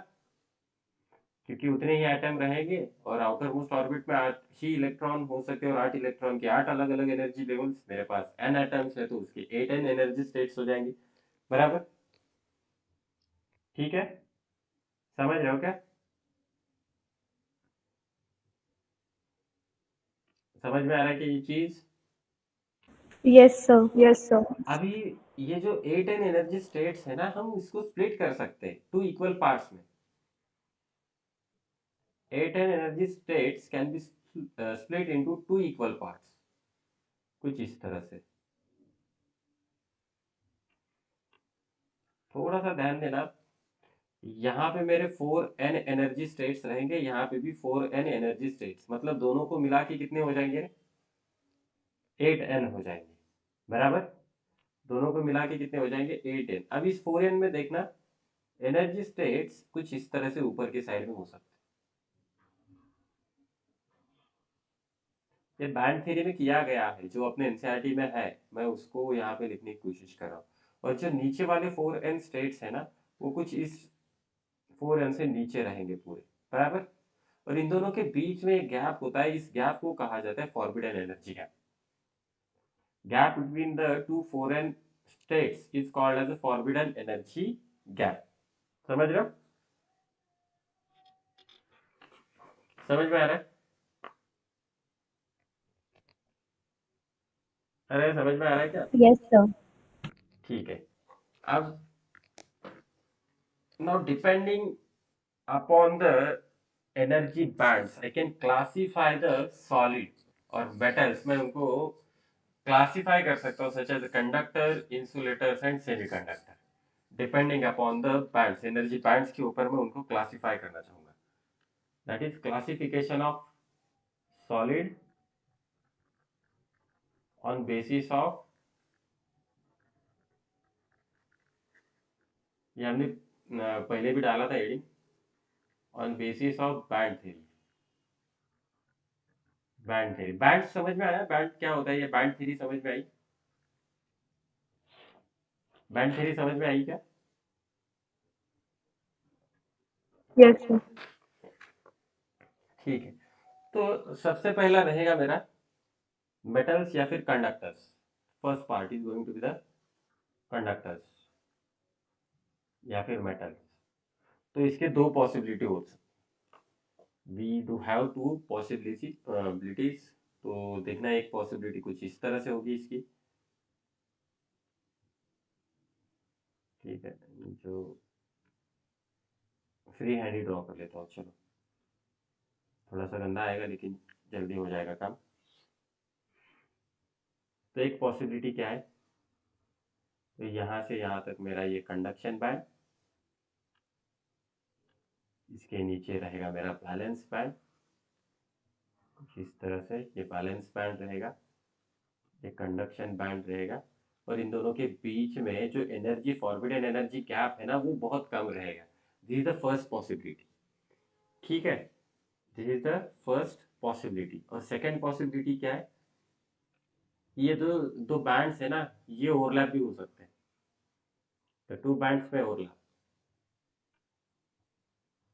क्योंकि उतने ही एटम रहेंगे और आउटर मोस्ट ऑर्बिट में 8 ही इलेक्ट्रॉन हो सकते हैं और 8 इलेक्ट्रॉन के 8 अलग अलग एनर्जी लेवल्स, मेरे पास n एटम्स है तो उसके 8n एनर्जी स्टेट्स हो जाएंगे, बराबर। ठीक है, समझ रहे हो क्या? समझ में आ रहा है कि ये चीज? Yes, sir. Yes, sir. अभी ये जो 8n एनर्जी स्टेट्स है ना, हम इसको स्प्लिट कर सकते हैं 2 इक्वल पार्ट्स में। 8n energy states can be split into 2 equal parts, कुछ इस तरह से। थोड़ा सा ध्यान देना, यहाँ पे मेरे 4n एनर्जी स्टेट्स रहेंगे, यहाँ पे भी 4n एनर्जी स्टेट्स, मतलब दोनों को मिला के कितने हो जाएंगे? 8n हो जाएंगे, बराबर। दोनों को मिला के कितने हो जाएंगे? 8n। अब इस 4n में देखना, एनर्जी स्टेट्स कुछ इस तरह से ऊपर की साइड में हो सकते हैं। ये बैंड थ्योरी में किया गया है, जो अपने एनसीईआरटी में है, मैं उसको यहाँ पे लिखने की कोशिश कर रहा हूँ। और जो नीचे वाले 4n स्टेट्स है ना, वो कुछ इस 4n से नीचे रहेंगे पूरे, बराबर। और इन दोनों के बीच में एक गैप होता है, इस गैप को कहा जाता है forbidden energy gap. Gap between the two 4n states is called as a forbidden energy gap. समझ रहे हो? समझ में आ रहा है? अरे समझ में आ रहा है क्या? Yes, sir. ठीक है। अब now depending upon the energy bands I can classify the solid और metals, मैं उनको क्लासिफाई कर सकता हूँ such as conductor, insulators and semiconductor. Depending upon the bands, energy bands के ऊपर मैं उनको क्लासिफाई करना चाहूंगा। That is classification of solid on basis of, ये हमने पहले भी डाला था heading, on basis of band theory. Band theory, band समझ में आया? बैंड क्या होता है, ये बैंड थ्योरी समझ में आई? बैंड थ्योरी समझ में आई क्या? Yes, sir. ठीक है, तो सबसे पहला रहेगा मेरा मेटल्स या फिर conductors. First part is going to be the conductors या फिर मेटल्स। तो इसके दो पॉसिबिलिटी हो सकती, we do have two possibilities. तो देखना, एक पॉसिबिलिटी कुछ इस तरह से होगी इसकी, ठीक है, जो फ्री हैंड ही ड्रॉ कर लेता हूँ, चलो थोड़ा सा गंदा आएगा लेकिन जल्दी हो जाएगा काम। तो एक पॉसिबिलिटी क्या है, तो यहाँ से यहाँ तक मेरा ये कंडक्शन बैंड, इसके नीचे रहेगा मेरा बैलेंस बैंड, कुछ इस तरह से ये बैलेंस बैंड रहेगा, ये कंडक्शन बैंड रहेगा। और इन दोनों के बीच में जो एनर्जी फॉरबिडन एनर्जी गैप है ना, वो बहुत कम रहेगा। This is the first possibility, ठीक है, this is the first possibility. और सेकंड पॉसिबिलिटी क्या है, ये जो दो बैंड्स है ना, ये ओवरलैप भी हो सकते हैं, तो टू बैंड्स में ओवरलैप।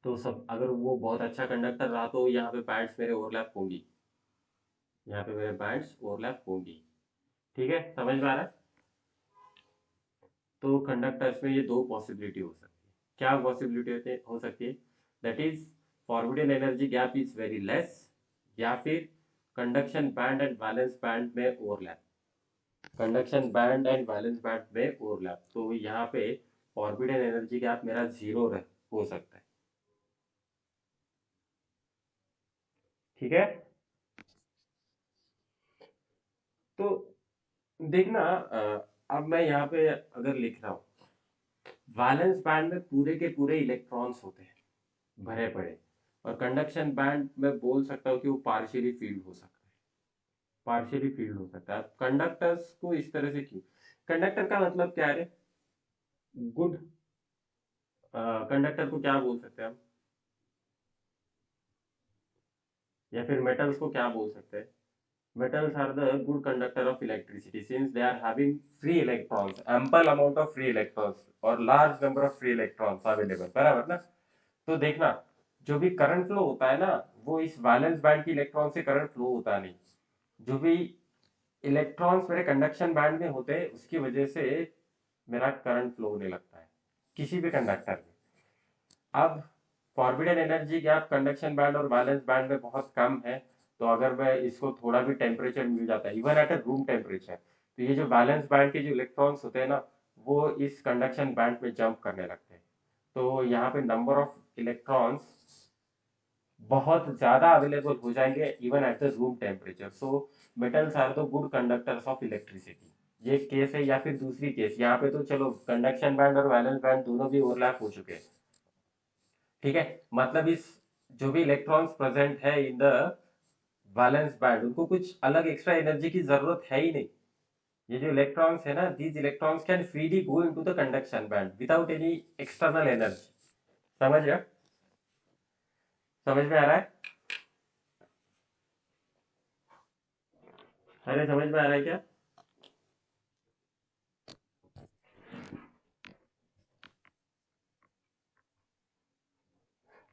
तो सब अगर वो बहुत अच्छा कंडक्टर रहा तो यहाँ पे बैंड्स मेरे ओवरलैप होंगी, यहाँ पे मेरे बैंड्स ओवरलैप होंगी, ठीक है, समझ में आ रहा है? तो कंडक्टर्स में ये दो पॉसिबिलिटी हो सकती है। क्या पॉसिबिलिटी हो सकती है? That is forbidden energy gap is very less, या फिर conduction band and valence band में overlap. Conduction band and valence band में ओवरलैप, तो यहाँ पे फॉरबिडन एनर्जी गैप मेरा जीरो हो सकता है। ठीक है, तो देखना अब मैं यहाँ पे अगर लिख रहा हूँ, वैलेंस बैंड में पूरे के पूरे इलेक्ट्रॉन्स होते हैं भरे पड़े, और कंडक्शन बैंड में बोल सकता हूँ कि वो पार्शियली फील्ड हो सकता है, पार्शियली फील्ड हो सकता है। कंडक्टर्स को इस तरह से क्यों, कंडक्टर का मतलब क्या है, गुड कंडक्टर को क्या बोल सकते हैं हम, या फिर मेटल्स को क्या बोल सकते हैं, metals are the good conductor of electricity since they are having free electrons, ample amount of free electrons or large number of free electrons available, बराबर ना। तो देखना, जो भी करंट फ्लो होता है ना, वो इस वैलेंस बैंड की इलेक्ट्रॉन से करंट फ्लो होता नहीं, जो भी इलेक्ट्रॉन्स मेरे कंडक्शन बैंड में होते हैं उसकी वजह से मेरा करंट फ्लो होने लगता है किसी भी कंडक्टर में। अब forbidden energy gap conduction band और वैलेंस बैंड में बहुत कम है, तो अगर मैं इसको थोड़ा भी टेम्परेचर मिल जाता है even at a room temperature, तो ये जो वैलेंस बैंड के जो इलेक्ट्रॉन्स होते हैं ना, वो इस कंडक्शन बैंड में जंप करने लगते हैं, तो यहाँ पे नंबर ऑफ इलेक्ट्रॉन्स बहुत ज्यादा अवेलेबल हो जाएंगे even at the room temperature. So metals are the good conductors of electricity, ये केस है। या फिर दूसरी केस, यहाँ पे तो चलो कंडक्शन बैंड और वैलेंस बैंड दोनों भी ओवरलैप हो चुके हैं, ठीक है, मतलब इस जो भी इलेक्ट्रॉन्स प्रेजेंट है इन द वैलेंस बैंड, उनको कुछ अलग एक्स्ट्रा एनर्जी की जरूरत है ही नहीं। ये जो इलेक्ट्रॉन्स है ना, these electrons can freely go into the conduction band without any external energy. समझ गया, समझ में आ रहा है, अरे समझ में आ रहा है क्या।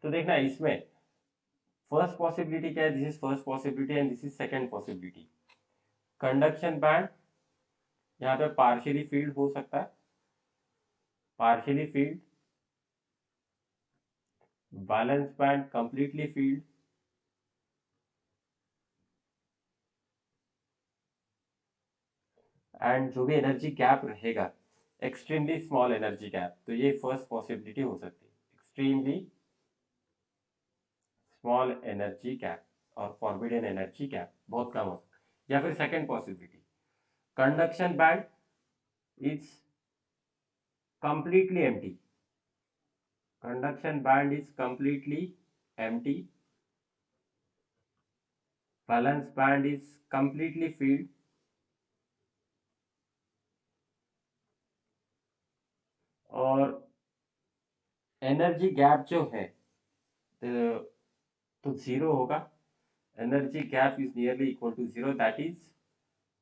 तो देखना इसमें फर्स्ट पॉसिबिलिटी क्या है, this is first possibility and this is second possibility. Conduction band यहाँ पे पार्शियली फील्ड हो सकता है, partially field, balance band completely field, and जो भी एनर्जी गैप रहेगा एक्सट्रीमली स्मॉल एनर्जी गैप, तो ये फर्स्ट पॉसिबिलिटी हो सकती है, एक्सट्रीमली स्मॉल एनर्जी गैप और फॉरबिडन एनर्जी गैप बहुत कम हो सकता है। या फिर second possibility, conduction band is completely empty, conduction band is completely empty, valence band is completely filled, और एनर्जी गैप जो है तो जीरो होगा, energy gap is nearly equal to zero, that is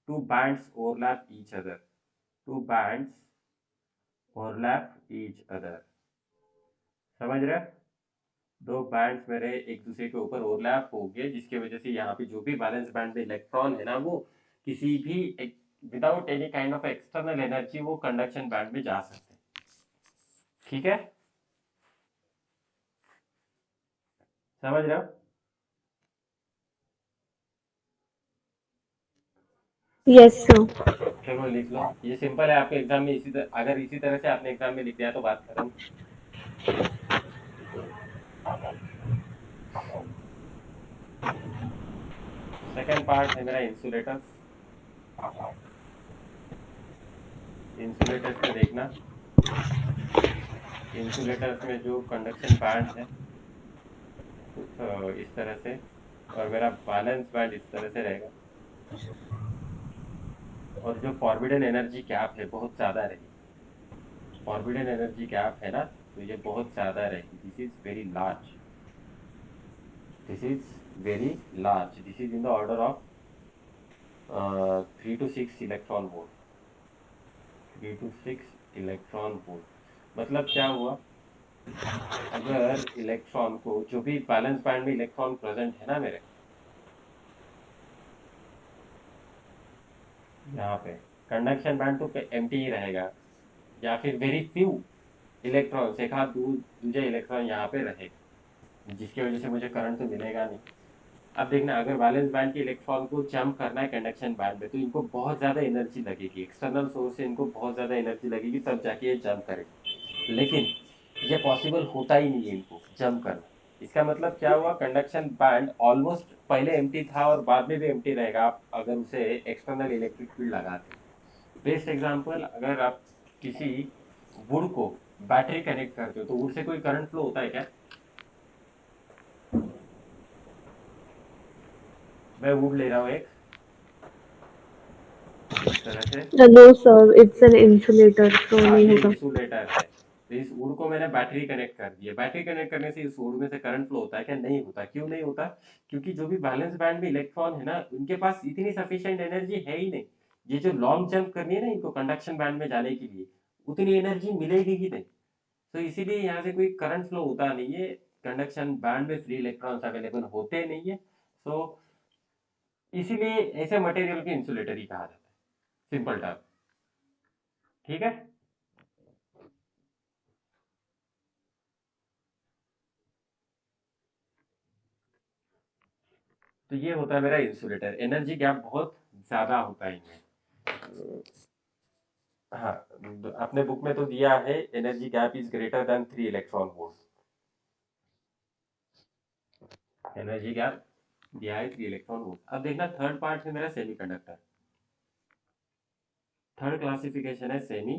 two bands overlap each other, two bands overlap each other, समझ रहे, दो bands मेरे एक दूसरे के ऊपर ओवरलैप हो गए, जिसकी वजह से यहाँ पे जो भी बैलेंस बैंड में इलेक्ट्रॉन है ना, वो किसी भी without any kind of external energy वो कंडक्शन बैंड में जा सकते हैं। ठीक है, समझ रहे हो, Yes, sir. चलो लिख लो, ये सिंपल है आपके एग्जाम में, इसी तरह अगर इसी तरह से आपने एग्जाम में लिख दिया तो बात खत्म। सेकंड पार्ट है मेरा इंसुलेटर्स, इंसुलेटर्स में देखना, इंसुलेटर्स में जो कंडक्शन बैंड है कुछ इस तरह से, और मेरा बैलेंस बैंड इस तरह से रहेगा, और जो फॉरबिडन एनर्जी गैप है बहुत ज़्यादा रहेगी, फॉरबिडन एनर्जी गैप है ना, तो ये बहुत ज़्यादा रहेगी, this is very large, this is very large, this is in the order of 3 to 6 electron volt, 3 to 6 electron volt. मतलब क्या हुआ, अगर इलेक्ट्रॉन को जो भी बैलेंस बैंड में इलेक्ट्रॉन प्रेजेंट है ना मेरे यहाँ पे, कंडक्शन बैंड तो एम्प्टी ही रहेगा, या फिर वेरी फ्यू इलेक्ट्रॉन, एक हाथ दूजे इलेक्ट्रॉन यहाँ पे रहेगा, जिसकी वजह से मुझे करंट तो मिलेगा नहीं, अब देखना, अगर वैलेंस बैंड के इलेक्ट्रॉन को जंप करना है कंडक्शन बैंड में, तो इनको बहुत ज्यादा एनर्जी लगेगी, एक्सटर्नल सोर्स से इनको बहुत ज्यादा एनर्जी लगेगी, तब जाके ये जंप करेगा। लेकिन ये पॉसिबल होता ही नहीं है इनको जंप करना। इसका मतलब क्या हुआ, कंडक्शन बैंड ऑलमोस्ट पहले एम्प्टी था और बाद में भी एम्प्टी रहेगा, आप अगर उसे एक्सटर्नल इलेक्ट्रिक फील्ड लगाते। बेस्ट एग्जांपल, अगर आप किसी वुड को बैटरी कनेक्ट करते हो तो वुड से कोई करंट फ्लो होता है क्या? मैं वुड ले रहा हूँ एक, इस तरह से, No, sir. It's an insulator, so हाँ नहीं ये होगा. इंसुलेटर है, तो इस वुड को मैंने बैटरी कनेक्ट कर दिया। बैटरी कनेक्ट करने से इस वुड में से करंट फ्लो होता है क्या? नहीं होता। क्यों नहीं होता? क्योंकि जो भी बैलेंस बैंड में इलेक्ट्रॉन है ना, उनके पास इतनी सफिशिएंट एनर्जी है ही नहीं। ये जो लॉन्ग जंप करनी है ना इनको कंडक्शन बैंड में जाने के लिए, उतनी एनर्जी मिलेगी ही नहीं। तो इसीलिए यहाँ से कोई करंट फ्लो होता नहीं है, कंडक्शन बैंड में फ्री इलेक्ट्रॉन्स अवेलेबल होते नहीं है। तो इसीलिए ऐसे मटेरियल के इंसुलेटर ही कहा जाता है, सिंपल टर्म। ठीक है। तो ये होता है मेरा इंसुलेटर, एनर्जी गैप बहुत ज्यादा होता है इनमें। हाँ, अपने बुक में तो दिया है energy gap is greater than 3 electron volt. Energy gap दिया है 3 इलेक्ट्रॉन वोल्ट। अब देखना थर्ड पार्ट है मेरा सेमीकंडक्टर। थर्ड क्लासिफिकेशन है सेमी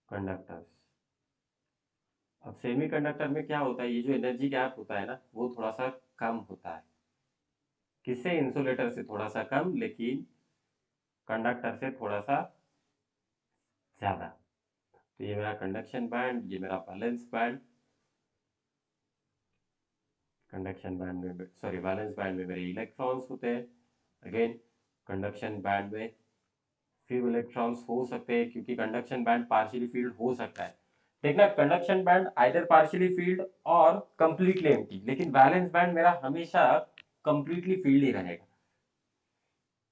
कंडक्टर्स। अब सेमीकंडक्टर में क्या होता है, ये जो एनर्जी गैप होता है ना वो थोड़ा सा कम होता है। किससे? इंसुलेटर से थोड़ा सा कम, लेकिन कंडक्टर से थोड़ा सा ज्यादा। तो ये मेरा कंडक्शन बैंड, ये मेरा वैलेंस बैंड। कंडक्शन बैंड में, सॉरी, वैलेंस बैंड में मेरे इलेक्ट्रॉन्स होते हैं। अगेन, कंडक्शन बैंड में फ्यू इलेक्ट्रॉन्स हो सकते हैं, क्योंकि कंडक्शन बैंड पार्शियली फील्ड हो सकता है। देखना, conduction band either partially field और कंप्लीटली एम्प्टी, लेकिन वैलेंस बैंड मेरा हमेशा कंप्लीटली फील्ड ही रहेगा।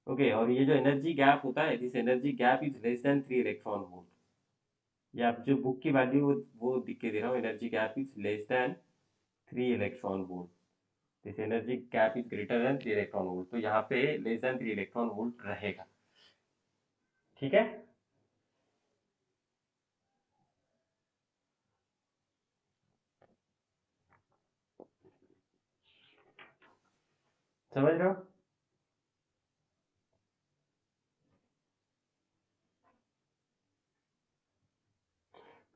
ओके, और ये जो एनर्जी गैप होता है, this energy gap is less than 3 electron volt. ये आप जो बुक की वैल्यू वो लिख के दे रहा हूँ, energy gap is less than 3 electron volt. This energy gap is greater than 3 electron volt, तो यहाँ पे लेस देन 3 इलेक्ट्रॉन वोल्ट रहेगा। ठीक है। समझ रहे हो?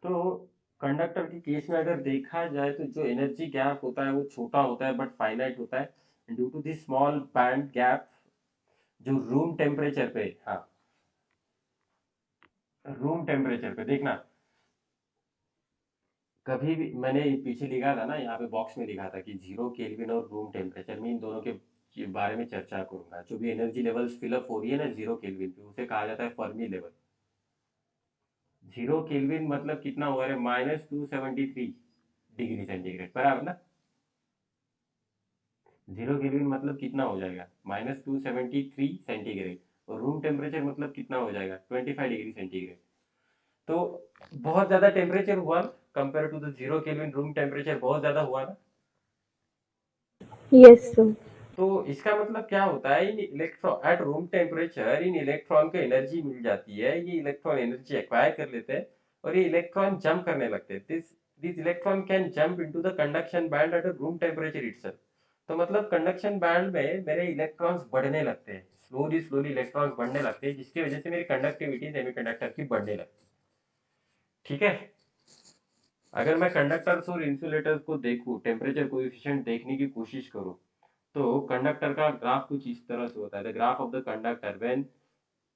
तो कंडक्टर के केस में अगर देखा जाए तो जो एनर्जी गैप होता है वो छोटा होता है बट फाइनाइट होता है, due to this small band gap. जो रूम टेम्परेचर पे, हाँ, रूम टेम्परेचर पे देखना, कभी भी मैंने पीछे लिखा था ना, यहाँ पे बॉक्स में लिखा था कि 0 केल्विन और रूम टेम्परेचर में इन दोनों के बारे में चर्चा करूंगा। जो भी एनर्जी लेवल्स फिलअप हो रही है ना 0 केल्विन पे, उसे कहा जाता है फर्मी लेवल। 0 केल्विन मतलब कितना हुआ है? -273 डिग्री सेंटीग्रेड, बराबर ना? 0 केल्विन मतलब कितना हो जाएगा? -273 सेंटीग्रेड। और रूम टेम्परेचर मतलब कितना हो जाएगा? 25 डिग्री सेंटीग्रेड। तो बहुत ज्यादा टेम्परेचर हुआ, compare to the 0 kelvin room temperature बहुत ज्यादा हुआ ना। Yes, sir. तो इसका मतलब क्या होता है, इन इलेक्ट्रॉन एट रूम टेम्परेचर इन इलेक्ट्रॉन को एनर्जी मिल जाती है, ये इलेक्ट्रॉन एनर्जी एक्वायर कर लेते हैं और ये इलेक्ट्रॉन जंप करने लगते हैं। This electron can jump into the conduction band eight room temperature itself. तो मतलब कंडक्शन बैंड में मेरे इलेक्ट्रॉन्स बढ़ने लगते हैं, स्लोली स्लोली इलेक्ट्रॉन्स बढ़ने लगते हैं, जिसकी वजह से मेरी कंडक्टिविटी सेमीकंडक्टर की बढ़ने लगती है। ठीक है। अगर मैं कंडक्टर्स और इंसुलेटर्स को देखूं, टेम्परेचर कोएफिशिएंट देखने की कोशिश करूं, तो कंडक्टर का ग्राफ कुछ इस तरह से होता है। The graph of the conductor when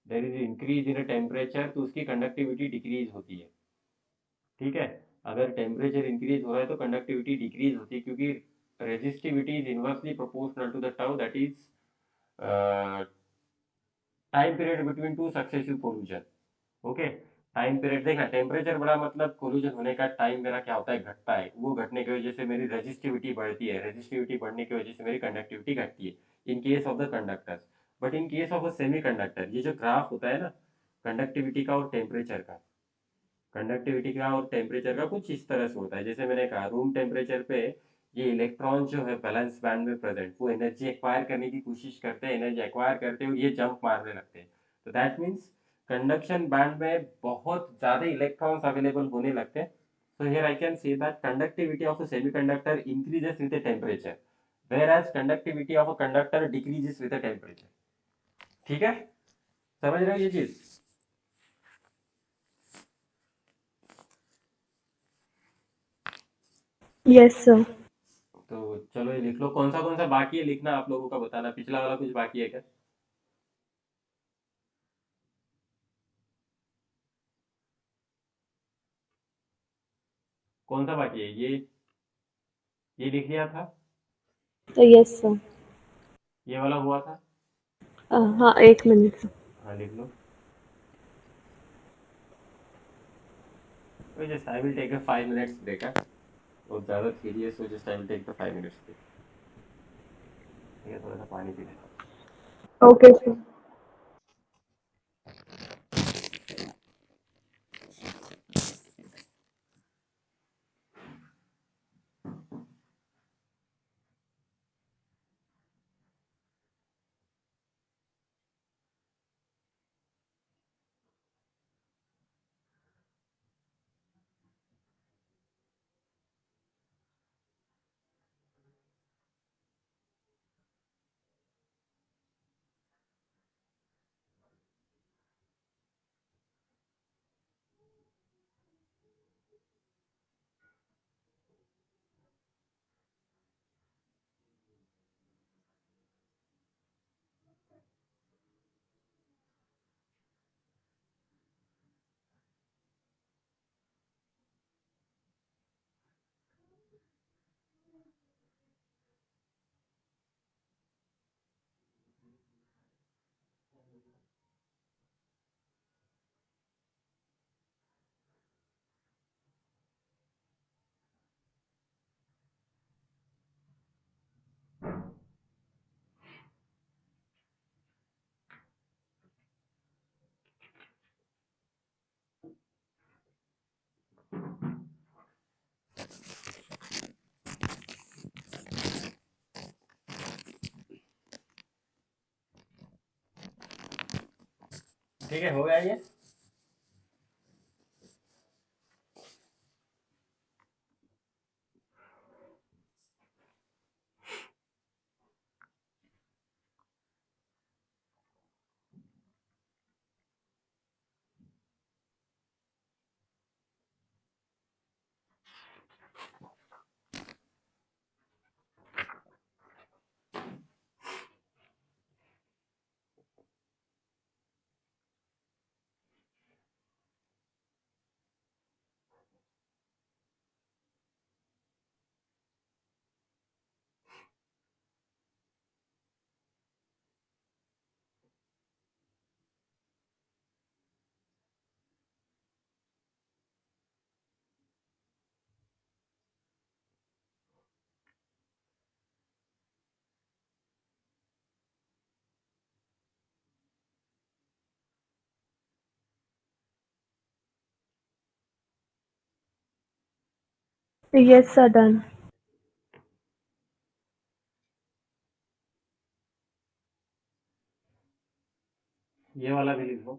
there is increase in temperature, तो उसकी कंडक्टिविटी डिक्रीज होती है। ठीक है। अगर टेम्परेचर इंक्रीज हो रहा है तो कंडक्टिविटी डिक्रीज होती है, क्योंकि resistivity is inversely proportional to the tau, that is time period between two successive collision. Okay. Time period देखना, टेम्परेचर बढ़ा मतलब कोलिजन होने का टाइम मेरा क्या होता है? घटता है। वो घटने की वजह से मेरी रेजिस्टिविटी बढ़ती है, रेजिस्टिविटी बढ़ने की वजह से मेरी कंडक्टिविटी घटती है, इन case of the conductors. But in case of a semi conductor, ये जो ग्राफ होता है ना कंडक्टिविटी का और टेम्परेचर का, कंडक्टिविटी का और टेम्परेचर का कुछ इस तरह से होता है। जैसे मैंने कहा, रूम टेम्परेचर पे ये इलेक्ट्रॉन जो है वैलेंस बैंड में प्रेजेंट, वो एनर्जी एक्वायर करने की कोशिश करते हैं, एनर्जी एक्वायर करते हुए ये जंप मारने लगते हैं। तो दैट मीन्स कंडक्शन बैंड में बहुत ज़्यादा इलेक्ट्रॉन्स अवेलेबल होने लगते हैं। So here I can say that conductivity of a semiconductor increases with the temperature, whereas conductivity of a conductor decreases with the temperature. ठीक है, समझ रहे हो ये चीज? Yes, sir. तो चलो ये लिख लो, कौन सा बाकी है लिखना, आप लोगों का बताना, पिछला वाला कुछ बाकी है क्या? कौन सा बाकी है? ये लिख लिया था? Yes, sir. ये वाला हुआ था? हाँ, 1 मिनट. हाँ लिख लो. So just I will take a 5 minutes break. बहुत ज़्यादा सीरियस हो, just I will take the 5 minutes break. ठीक है, थोड़ा सा पानी पी लेता हूँ. Okay, sir. ठीक है, हो गया ये? Yes, sir, done. ये वाला भी लिख लो.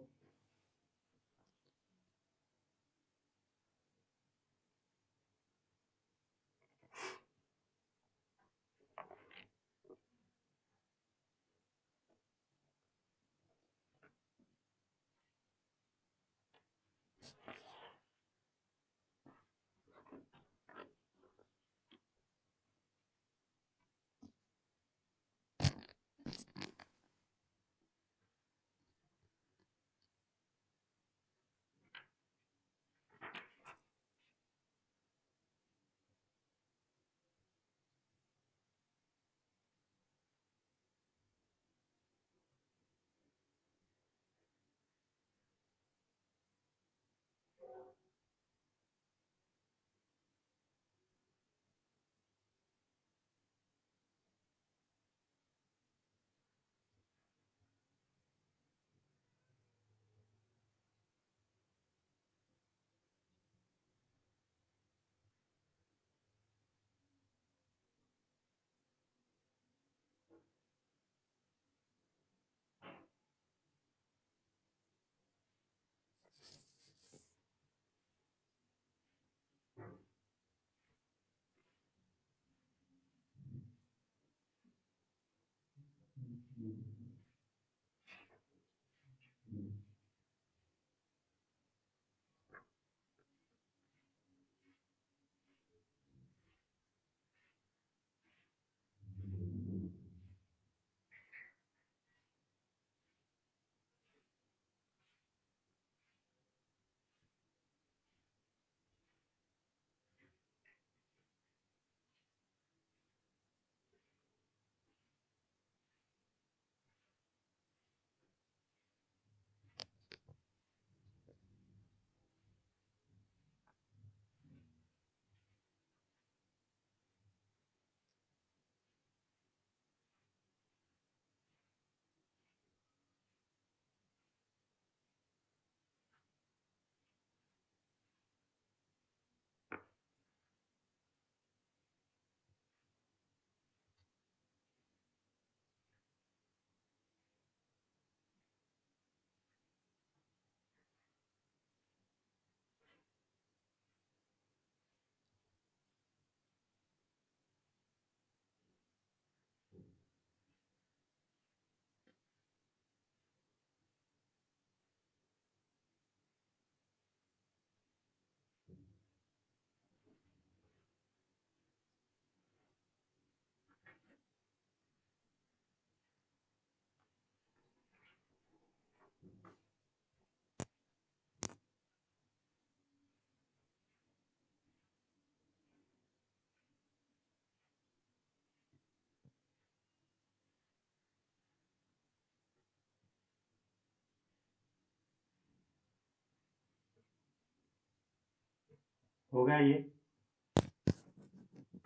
हो गया ये?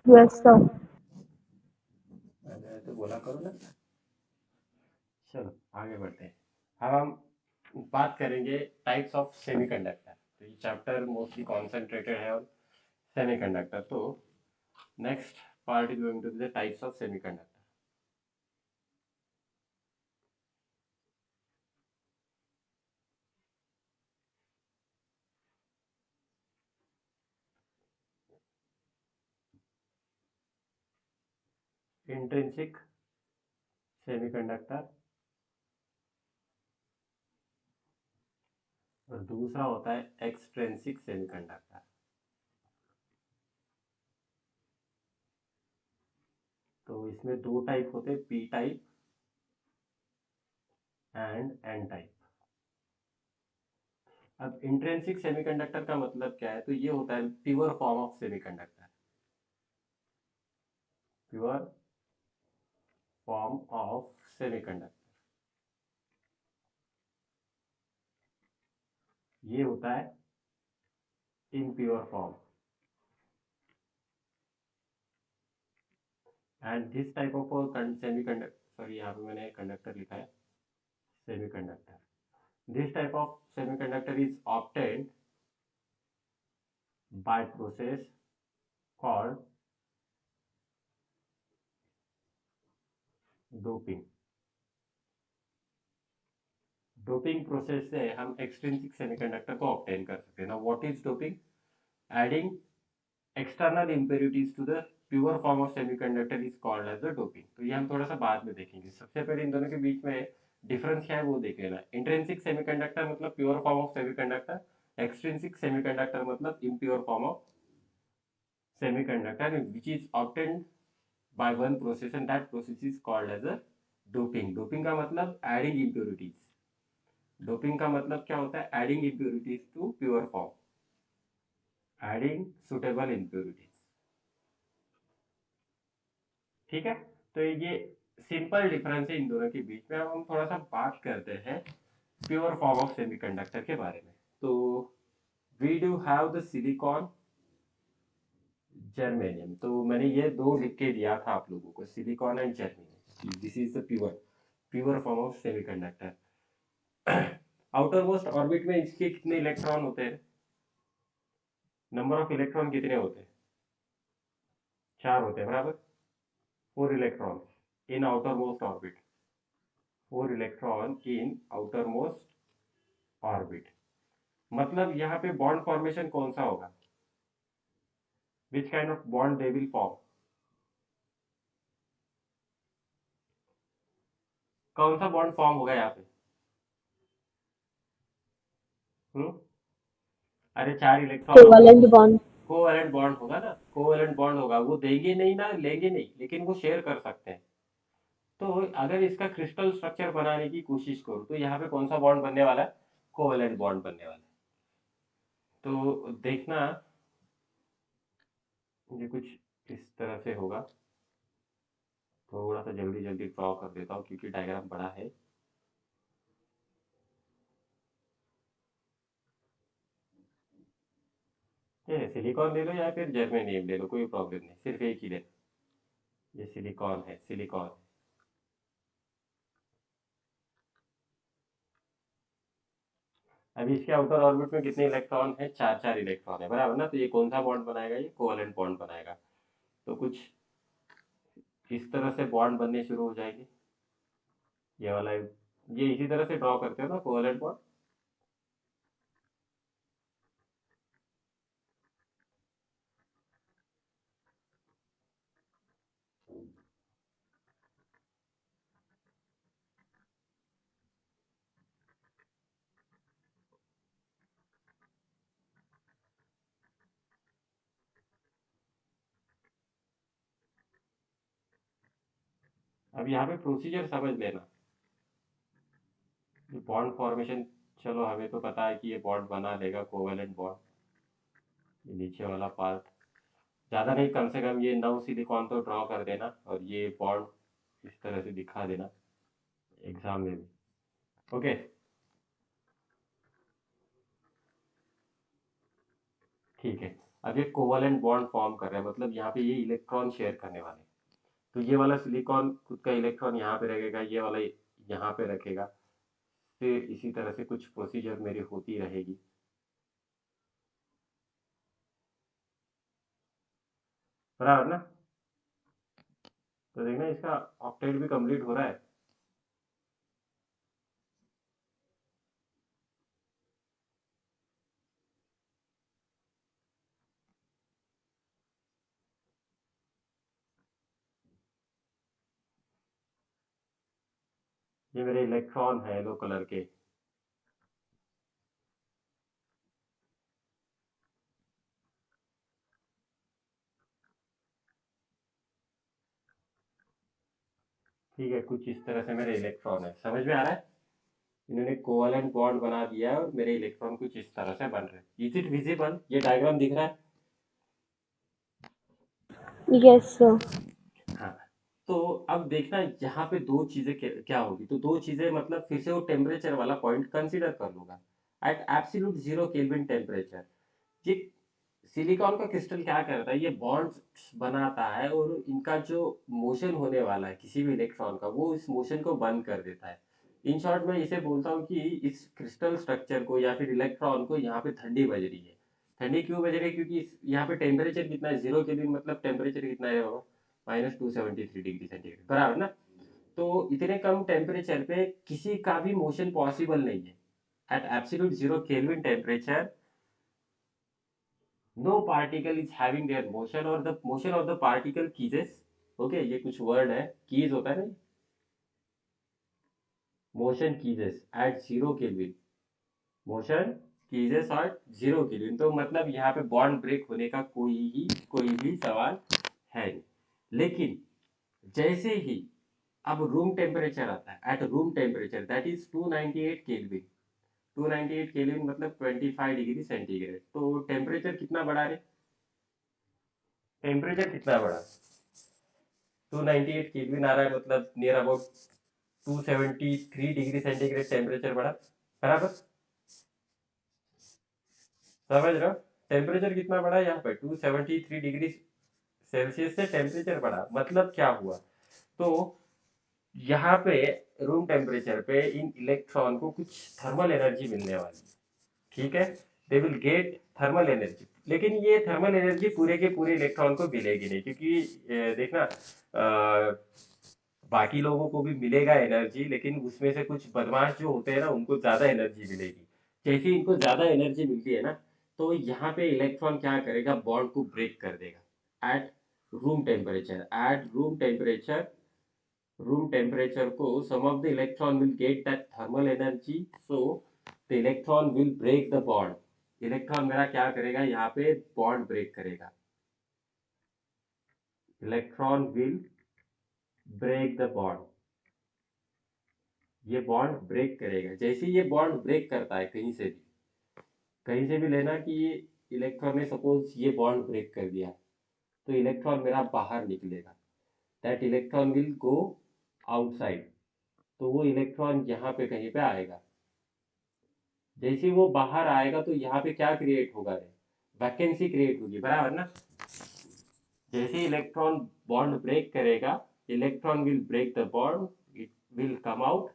Yes, sir. मैंने तो बोला करो ना। चलो आगे बढ़ते हैं। अब हम बात करेंगे टाइप्स ऑफ सेमीकंडक्टर। तो ये चैप्टर मोस्टली कॉन्सेंट्रेटेड है ऑन सेमीकंडक्टर। तो next part is going to be the types of semiconductor intrinsic semiconductor और दूसरा होता है एक्सट्रिंसिक सेमीकंडक्टर। तो इसमें दो टाइप होते हैं, P type and N type. अब इंट्रिंसिक सेमीकंडक्टर का मतलब क्या है? तो ये होता है pure form of semiconductor. Pure form of semiconductor ये होता है impure form. And this type of semiconductor, sorry यहाँ पे मैंने कंडक्टर लिखा है, semiconductor. This type of semiconductor is obtained by process called doping. Doping process से हम एक्सट्रिंसिक सेमीकंडक्टर को ऑब्टेन कर सकते हैं। Now what is doping? Adding external impurities to the pure form of semiconductor is called as the doping. तो ये हम थोड़ा सा बाद में देखेंगे। सबसे पहले इन दोनों के बीच में डिफरेंस क्या है वो देख लेना। इंट्रिंसिक सेमीकंडक्टर मतलब pure form of semiconductor, extrinsic semiconductor मतलब impure form of semiconductor which is obtained by one process and that process is called as a doping। doping का मतलब adding impurities। doping का मतलब क्या होता है? adding impurities to pure form, adding suitable impurities। ठीक है, तो ये सिंपल डिफरेंस है इन दोनों के बीच में। अब हम थोड़ा सा बात करते हैं प्योर फॉर्म ऑफ सेमीकंडक्टर के बारे में। तो we do have the silicon, germanium. तो मैंने ये दो लिख के दिया था आप लोगों को, silicon and germanium. This is the pure form of semiconductor. Outer most orbit में इसके कितने इलेक्ट्रॉन होते हैं? नंबर ऑफ इलेक्ट्रॉन कितने होते हैं? 4 होते हैं, बराबर। 4 electron in outer most orbit. 4 electron in outer most orbit. मतलब यहाँ पे बॉन्ड फॉर्मेशन कौन सा होगा? Which kind of bond they will form? कौन सा बॉन्ड फॉर्म होगा यहाँ पे? अरे 4 इलेक्ट्रॉन होंगे, कोवलेंट बॉन्ड। कोवैलेंट बॉन्ड होगा ना, कोवैलेंट बॉन्ड होगा, वो देंगे नहीं ना लेंगे नहीं, लेकिन वो शेयर कर सकते हैं। तो अगर इसका क्रिस्टल स्ट्रक्चर बनाने की कोशिश करो तो यहाँ पे कौन सा बॉन्ड बनने वाला है? कोवैलेंट बॉन्ड बनने वाला है। तो देखना ये कुछ इस तरह से होगा। थोड़ा सा जल्दी जल्दी ड्रॉ कर देता हूँ क्योंकि डायग्राम बड़ा है। ये सिलिकॉन ले लो या फिर जर्मेनियम ले लो, कोई प्रॉब्लम नहीं, सिर्फ एक ही ले। ये सिलिकॉन है, सिलिकॉन। अभी इसके आउटर ऑर्बिट में कितने इलेक्ट्रॉन है? 4 4 इलेक्ट्रॉन है, बराबर ना। तो ये कौन सा बॉन्ड बनाएगा? ये कोवैलेंट बॉन्ड बनाएगा। तो कुछ इस तरह से बॉन्ड बनने शुरू हो जाएंगे। ये वाला, ये इसी तरह से ड्रॉ करते हो ना कोवैलेंट बॉन्ड। अब यहाँ पे प्रोसीजर समझ लेना। ये बॉन्ड फॉर्मेशन, चलो हमें तो पता है कि ये बॉन्ड बना देगा कोवैलेंट बॉन्ड। ये नीचे वाला पार्ट ज़्यादा नहीं, कम से कम ये 9 सिलिकॉन तो ड्रॉ कर देना, और ये बॉन्ड इस तरह से दिखा देना एग्जाम में भी। ओके। ठीक है। अब ये कोवैलेंट बॉन्ड फॉर्म कर रहे हैं, मतलब यहाँ पे ये इलेक्ट्रॉन शेयर करने वाले हैं। तो ये वाला सिलिकॉन खुद का इलेक्ट्रॉन यहाँ पे रखेगा, ये वाला यहाँ पे रखेगा। फिर इसी तरह से कुछ प्रोसीजर मेरी होती रहेगी, बराबर ना। तो देखना इसका ऑक्टेट भी कंप्लीट हो रहा है। ये मेरे इलेक्ट्रॉन है येलो कलर के। ठीक है, कुछ इस तरह से मेरे इलेक्ट्रॉन है, समझ में आ रहा है। इन्होंने कोवैलेंट बॉन्ड बना दिया है और मेरे इलेक्ट्रॉन कुछ इस तरह से बन रहे हैं। Is it visible? ये डायग्राम दिख रहा है? Yes sir. हाँ। तो अब देखना यहाँ पे दो चीजें क्या होगी। तो दो चीजें मतलब फिर से वो टेम्परेचर वाला पॉइंट कंसीडर कर लूंगा। एट एब्सोल्यूट 0 केल्विन टेम्परेचर, ये सिलिकॉन का क्रिस्टल क्या करता है, ये बॉन्ड्स बनाता है और इनका जो मोशन होने वाला है किसी भी इलेक्ट्रॉन का, वो इस मोशन को बंद कर देता है। इन शॉर्ट मैं इसे बोलता हूँ कि इस क्रिस्टल स्ट्रक्चर को या फिर इलेक्ट्रॉन को यहाँ पे ठंडी बज रही है। ठंडी क्यों बज रही है? क्योंकि यहाँ पे टेम्परेचर कितना है? 0 केल्विन, मतलब टेम्परेचर कितना है बाबा? -273 डिग्री सेंटीग्रेड, बराबर ना। तो इतने कम टेम्परेचर पे किसी का भी मोशन पॉसिबल नहीं है। At absolute 0 kelvin temperature, no particle is having their motion, or the motion of the particle keys. Okay, ये कुछ वर्ड है, कीज होता है ना, motion ceases at 0 kelvin, motion ceases at 0 kelvin. तो मतलब यहाँ पे बॉन्ड ब्रेक होने का कोई भी सवाल है नहीं। लेकिन जैसे ही अब रूम टेम्परेचर आता है, eight room temperature that is 298 kelvin, 298 kelvin मतलब 25 डिग्री सेंटीग्रेड। तो टेम्परेचर कितना बढ़ा रहे? टेम्परेचर कितना बढ़ा? 298 केल्विन आ रहा है, मतलब near about 273 degree centigrade temperature बढ़ा, बराबर। समझ रहे हो? टेम्परेचर कितना बढ़ा यहाँ पे? 273 डिग्री सेल्सियस से टेम्परेचर बढ़ा, मतलब क्या हुआ? तो यहाँ पे रूम टेम्परेचर पे इन इलेक्ट्रॉन को कुछ थर्मल एनर्जी मिलने वाली है। ठीक है, they will get thermal energy. लेकिन ये थर्मल एनर्जी पूरे के पूरे इलेक्ट्रॉन को मिलेगी नहीं, क्योंकि देखना बाकी लोगों को भी मिलेगा एनर्जी, लेकिन उसमें से कुछ बदमाश जो होते हैं ना, उनको ज्यादा एनर्जी मिलेगी। जैसे इनको ज्यादा एनर्जी मिलती है ना, तो यहाँ पे इलेक्ट्रॉन क्या करेगा? बॉन्ड को ब्रेक कर देगा eight room temperature. Eight room temperature room temperature को some of the electron will get that thermal energy, so the electron will break the bond. Electron मेरा क्या करेगा, यहाँ पे बॉन्ड ब्रेक करेगा. Electron will break the bond. ये bond break करेगा. जैसे ही ये बॉन्ड ब्रेक करता है कहीं से भी लेना कि ये इलेक्ट्रॉन ने सपोज ये बॉन्ड ब्रेक कर दिया, तो इलेक्ट्रॉन मेरा बाहर निकलेगा. That electron will go outside. तो वो इलेक्ट्रॉन यहाँ पे कहीं पे आएगा. जैसे वो बाहर आएगा तो यहाँ पे क्या क्रिएट होगा, वैकेंसी क्रिएट होगी, बराबर ना. जैसे इलेक्ट्रॉन बॉन्ड ब्रेक करेगा, electron will break the bond, it will come out,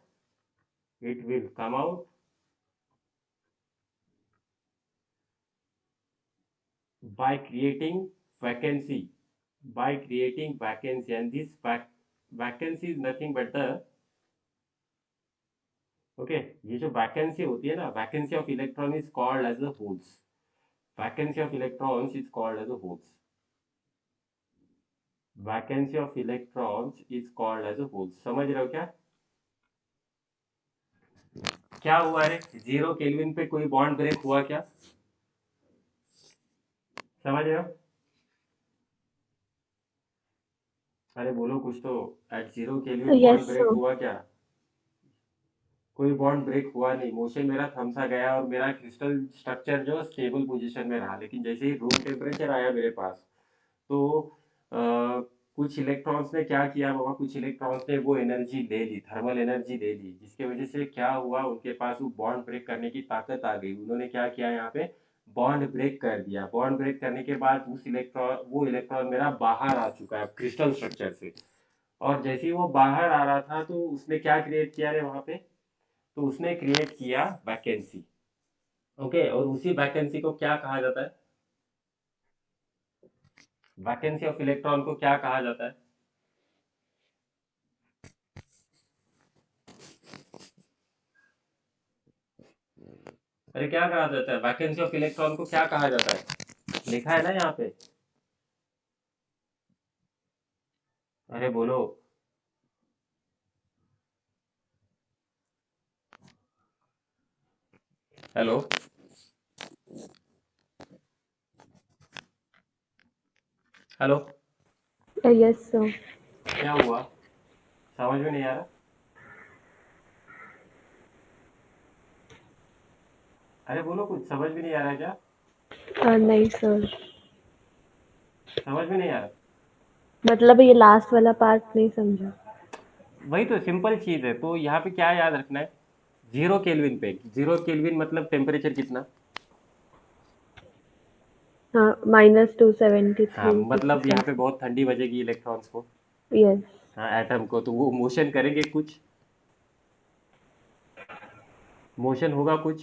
it will come out by creating vacancy, and this vacancy is nothing but the okay. ये जो vacancy होती है ना, vacancy of electron is called as the holes. Vacancy of electrons is called as the holes. Vacancy of electrons is called as a holes. समझ रहे हो क्या? क्या हुआ है, 0 केल्विन पे कोई बॉन्ड ब्रेक हुआ क्या? समझ रहे हो? अरे बोलो कुछ तो. At 0 kelvin Yes, bond break sir. हुआ क्या? कोई बॉन्ड ब्रेक हुआ नहीं. मोशन मेरा थमसा गया और मेरा क्रिस्टल स्ट्रक्चर जो स्टेबल पोजीशन में रहा. लेकिन जैसे ही रूम टेम्परेचर आया मेरे पास, तो कुछ इलेक्ट्रॉन्स ने क्या किया बाबा, कुछ इलेक्ट्रॉन्स ने वो एनर्जी ले ली, थर्मल एनर्जी ले ली, जिसके वजह से क्या हुआ, उनके पास वो बॉन्ड ब्रेक करने की ताकत आ गई. उन्होंने क्या किया, यहाँ पे बॉन्ड ब्रेक कर दिया. बॉन्ड ब्रेक करने के बाद वो इलेक्ट्रॉन मेरा बाहर आ चुका है क्रिस्टल स्ट्रक्चर से. और जैसे ही वो बाहर आ रहा था तो उसने क्या क्रिएट किया रे वहां पे, तो उसने क्रिएट किया वैकेंसी. ओके. और उसी वैकेंसी को क्या कहा जाता है, वैकेंसी ऑफ इलेक्ट्रॉन को क्या कहा जाता है? अरे क्या कहा जाता है, वैकेंसी ऑफ इलेक्ट्रॉन को क्या कहा जाता है? लिखा है ना यहाँ पे. अरे बोलो. हेलो. हेलो. Yes, sir. क्या हुआ, समझ में नहीं आ रहा? अरे बोलो कुछ, समझ में नहीं आ रहा क्या? नहीं सर, समझ में नहीं आ रहा? मतलब ये लास्ट वाला पार्ट नहीं समझा. वही तो सिंपल चीज है. तो यहाँ पे क्या याद रखना है, 0 केल्विन पे, 0 केल्विन मतलब टेम्परेचर कितना? हाँ, हाँ, -273. मतलब यहाँ पे बहुत ठंडी बजेगी इलेक्ट्रॉन्स को. यस. हाँ, एटम को. तो वो मोशन करेंगे, कुछ मोशन होगा कुछ.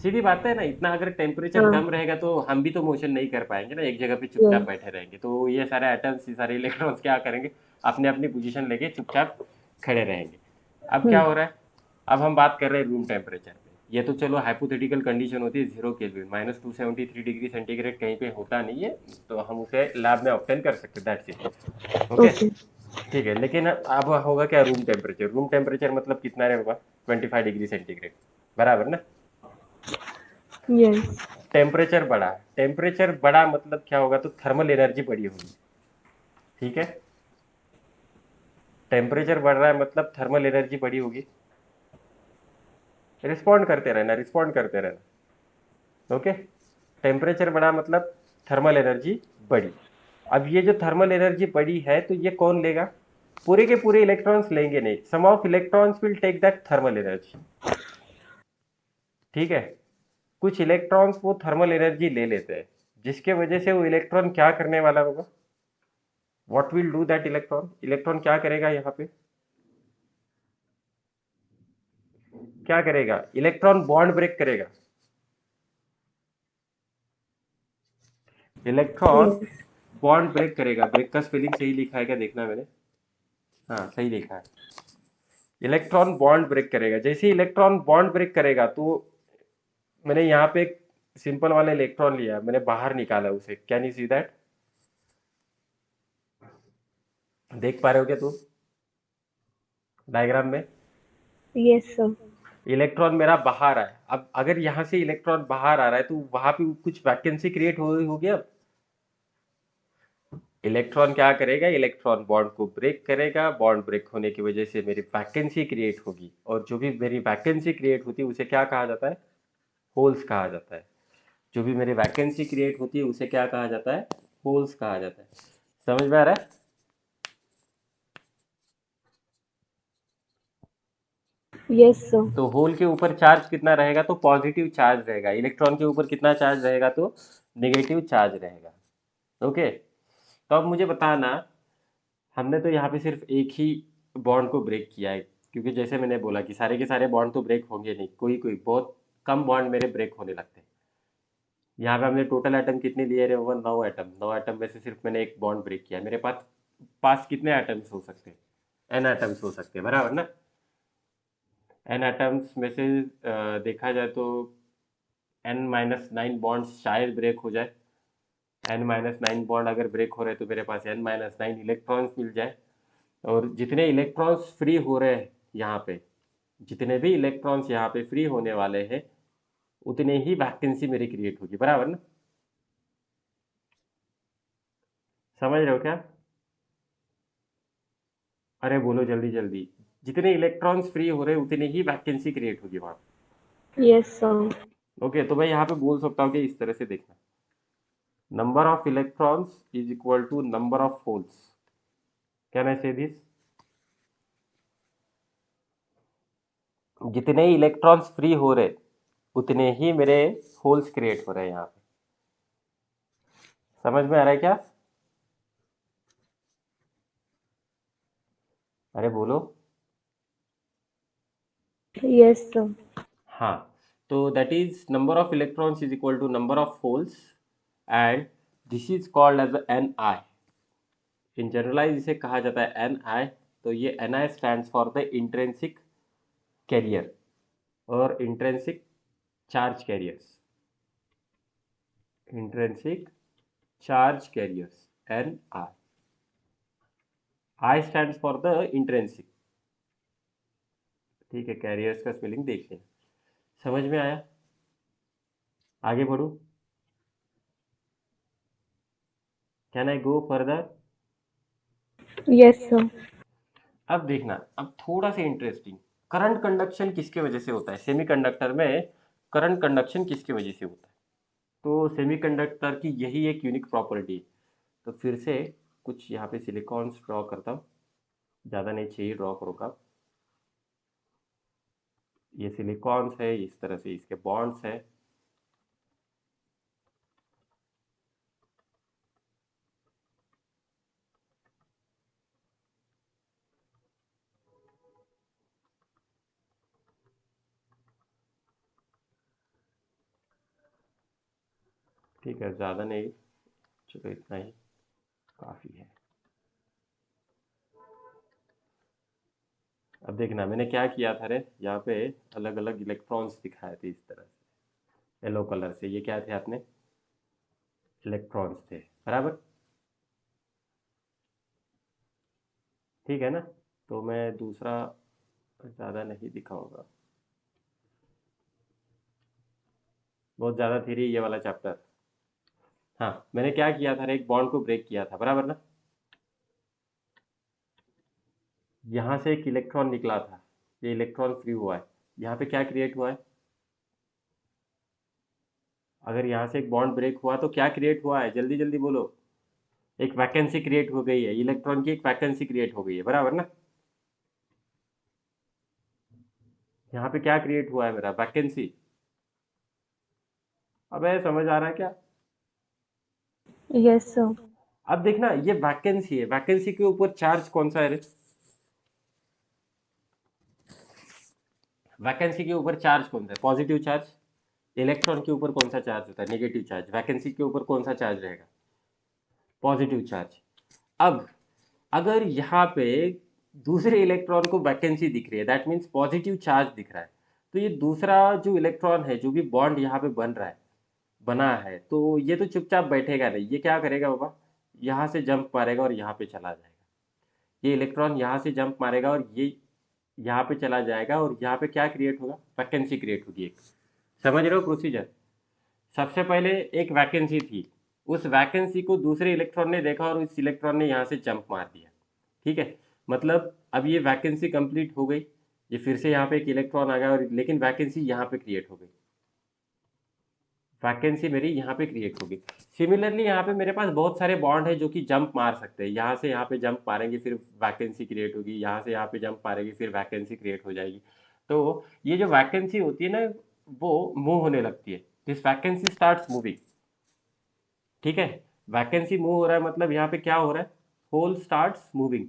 सीधी बात है ना. इतना अगर टेम्परेचर हाँ. कम रहेगा तो हम भी तो मोशन नहीं कर पाएंगे ना, एक जगह पे चुपचाप यस. बैठे रहेंगे. तो ये सारे एटम्स, ये सारे इलेक्ट्रॉन्स क्या करेंगे, अपने अपनी पोजीशन लेके चुपचाप खड़े रहेंगे. अब क्या हो रहा है, अब हम बात कर रहे हैं रूम टेम्परेचर पे. ये तो चलो हाइपोथेटिकल कंडीशन होती है, 0 केल्विन, -273 डिग्री सेंटीग्रेड कहीं पे होता नहीं है, तो हम उसे लैब में ऑब्टेन कर सकते हैं. That's it. ओके. ओके. ठीक है. लेकिन अब होगा क्या, रूम टेम्परेचर. रूम टेम्परेचर मतलब कितना रहेगा, 25 डिग्री सेंटीग्रेड, बराबर ना. यस. टेम्परेचर बढ़ा मतलब क्या होगा, तो थर्मल एनर्जी बढ़ी होगी. ठीक है. टेम्परेचर बढ़ रहा है मतलब थर्मल एनर्जी बढ़ी होगी. रिस्पॉन्ड करते रहना. ओके. टेम्परेचर बढ़ा मतलब थर्मल एनर्जी बढ़ी. अब ये जो थर्मल एनर्जी बढ़ी है, तो ये कौन लेगा, पूरे के पूरे इलेक्ट्रॉन्स लेंगे नहीं. Some of electrons will take that thermal energy. ठीक है. कुछ इलेक्ट्रॉन्स वो थर्मल एनर्जी ले लेते हैं, जिसके वजह से वो इलेक्ट्रॉन क्या करने वाला होगा, what will do that electron क्या करेगा, यहाँ पे क्या करेगा, इलेक्ट्रॉन बॉन्ड ब्रेक करेगा. Electron yes. बॉन्ड ब्रेक करेगा. ब्रेक का स्पेलिंग सही लिखा है क्या, देखना मैंने. हाँ, सही लिखा है. इलेक्ट्रॉन बॉन्ड ब्रेक करेगा. जैसे इलेक्ट्रॉन बॉन्ड ब्रेक करेगा, तो मैंने यहाँ पे एक सिंपल वाला इलेक्ट्रॉन लिया, मैंने बाहर निकाला उसे. Can you see that. देख पा रहे हो क्या तुम डायग्राम में? Yes, sir. इलेक्ट्रॉन मेरा बाहर है। अब अगर यहाँ से इलेक्ट्रॉन बाहर आ रहा है तो वहां पे कुछ वैकेंसी क्रिएट होगी। अब इलेक्ट्रॉन क्या करेगा, इलेक्ट्रॉन बॉन्ड को ब्रेक करेगा, बॉन्ड ब्रेक होने की वजह से मेरी वैकेंसी क्रिएट होगी, और जो भी मेरी वैकेंसी क्रिएट होती है उसे क्या कहा जाता है, होल्स कहा जाता है। जो भी मेरी वैकेंसी क्रिएट होती है उसे क्या कहा जाता है, होल्स कहा जाता है। समझ में आ रहा है? Yes, sir. तो होल के ऊपर चार्ज कितना रहेगा, तो पॉजिटिव चार्ज रहेगा। इलेक्ट्रॉन के ऊपर कितना चार्ज रहेगा, तो नेगेटिव चार्ज रहेगा। ओके, तो अब मुझे बताना, हमने तो यहाँ पे सिर्फ एक ही बॉन्ड को ब्रेक किया है, क्योंकि जैसे मैंने बोला कि सारे के सारे बॉन्ड तो ब्रेक होंगे नहीं, कोई कोई बहुत कम बॉन्ड मेरे ब्रेक होने लगते हैं। यहाँ पे हमने टोटल एटम कितने लिए रहे, 9 एटम। 9 एटम में से सिर्फ मैंने एक बॉन्ड ब्रेक किया। मेरे पास पास कितने एटम्स हो सकते हैं, एन एटम्स हो सकते हैं, बराबर ना? एन एटम्स में से देखा जाए तो n-9 बॉन्ड शायद ब्रेक हो जाए। n-9 बॉन्ड अगर ब्रेक हो रहे तो मेरे पास n-9 इलेक्ट्रॉन्स मिल जाए। और जितने इलेक्ट्रॉन्स फ्री हो रहे हैं यहाँ पे, जितने भी इलेक्ट्रॉन्स यहाँ पे फ्री होने वाले हैं, उतने ही वैकेंसी मेरी क्रिएट होगी, बराबर ना? समझ रहे हो क्या? अरे बोलो जल्दी जल्दी। जितने इलेक्ट्रॉन्स फ्री हो रहे हैं उतनी ही वैकेंसी क्रिएट होगी वहां। Yes, sir. ओके, तो मैं यहाँ पे बोल सकता हूँ कि इस तरह से देखना, number of electrons is equal to number of holes. Can I say this? जितने इलेक्ट्रॉन्स फ्री हो रहे उतने ही मेरे होल्स क्रिएट हो रहे हैं यहाँ पे। समझ में आ रहा है क्या? अरे बोलो। Yes, sir. हाँ, तो that is number of electrons is equal to number of holes, and this is called as N I. In generalize इसे कहा जाता है एन आई। तो ये N I stand for the intrinsic carrier और intrinsic charge carriers. Intrinsic charge carriers, N I. I stand for the intrinsic. ठीक है, carriers का स्पेलिंग देख लेना। समझ में आया? आगे बढ़ू? Can I go further? Yes, sir. अब देखना, अब थोड़ा सा इंटरेस्टिंग, करंट कंडक्शन किसके वजह से होता है सेमीकंडक्टर में? करंट कंडक्शन किसकी वजह से होता है? तो सेमीकंडक्टर की यही एक यूनिक प्रॉपर्टी है। तो फिर से कुछ यहाँ पे सिलिकॉन्स ड्रॉ करता हूँ, ज़्यादा नहीं चाहिए, ड्रॉ करो का। ये सिलिकॉन्स है, इस तरह से इसके बॉन्ड्स है। ठीक है, ज़्यादा नहीं, चलो इतना ही काफ़ी है। अब देखना मैंने क्या किया था रे, यहाँ पे अलग अलग इलेक्ट्रॉन्स दिखाए थे इस तरह से, येलो कलर से। ये क्या थे आपने, इलेक्ट्रॉन्स थे, बराबर? ठीक है ना? तो मैं दूसरा ज़्यादा नहीं दिखाऊंगा, बहुत ज़्यादा थी ये वाला चैप्टर। हाँ, मैंने क्या किया था रे, एक बॉन्ड को ब्रेक किया था, बराबर ना? यहाँ से एक इलेक्ट्रॉन निकला था, ये इलेक्ट्रॉन फ्री हुआ है। यहाँ पे क्या क्रिएट हुआ है, अगर यहाँ से एक बॉन्ड ब्रेक हुआ तो क्या क्रिएट हुआ है, जल्दी जल्दी बोलो। एक वैकेंसी क्रिएट हो गई है, इलेक्ट्रॉन की एक वैकेंसी क्रिएट हो गई है, बराबर ना? यहाँ पे क्या क्रिएट हुआ है, मेरा वैकेंसी। अबे समझ आ रहा है क्या? Yes, sir. अब देखना, ये वैकेंसी है, वैकेंसी के ऊपर चार्ज कौन सा है रे? वैकेंसी के ऊपर चार्ज कौन सा है, पॉजिटिव चार्ज। इलेक्ट्रॉन के ऊपर कौन सा चार्ज होता है, नेगेटिव चार्ज। वैकेंसी के ऊपर कौन सा चार्ज रहेगा, पॉजिटिव चार्ज। अब अगर यहाँ पे दूसरे इलेक्ट्रॉन को वैकेंसी दिख रही है, दैट मीन्स पॉजिटिव चार्ज दिख रहा है, तो ये दूसरा जो इलेक्ट्रॉन है, जो भी बॉन्ड यहाँ पे बन रहा है, बना है, तो ये तो चुपचाप बैठेगा नहीं, ये क्या करेगा बाबा, यहाँ से जंप मारेगा और यहाँ पे चला जाएगा। ये इलेक्ट्रॉन यहाँ से जंप मारेगा और ये यहाँ पे चला जाएगा और यहाँ पे क्या क्रिएट होगा, वैकेंसी क्रिएट होगी एक। समझ रहे हो प्रोसीजर? सबसे पहले एक वैकेंसी थी, उस वैकेंसी को दूसरे इलेक्ट्रॉन ने देखा और उस इलेक्ट्रॉन ने यहाँ से जंप मार दिया। ठीक है, मतलब अब ये वैकेंसी कंप्लीट हो गई, ये फिर से यहाँ पे एक इलेक्ट्रॉन आ गया और लेकिन वैकेंसी यहाँ पे क्रिएट हो गई, वैकेंसी मेरी यहाँ पे क्रिएट होगी। सिमिलरली यहाँ पे मेरे पास बहुत सारे बॉन्ड है जो कि जंप मार सकते हैं, यहाँ से यहाँ पे जंप मारेंगे फिर वैकेंसी क्रिएट होगी, यहाँ से यहाँ पे जंप मारेंगे फिर वैकेंसी क्रिएट हो जाएगी। तो ये जो वैकेंसी होती है ना, वो मूव होने लगती है, दिस वैकेंसी स्टार्ट्स मूविंग। ठीक है, वैकेंसी मूव हो रहा है मतलब यहाँ पे क्या हो रहा है, hole starts moving,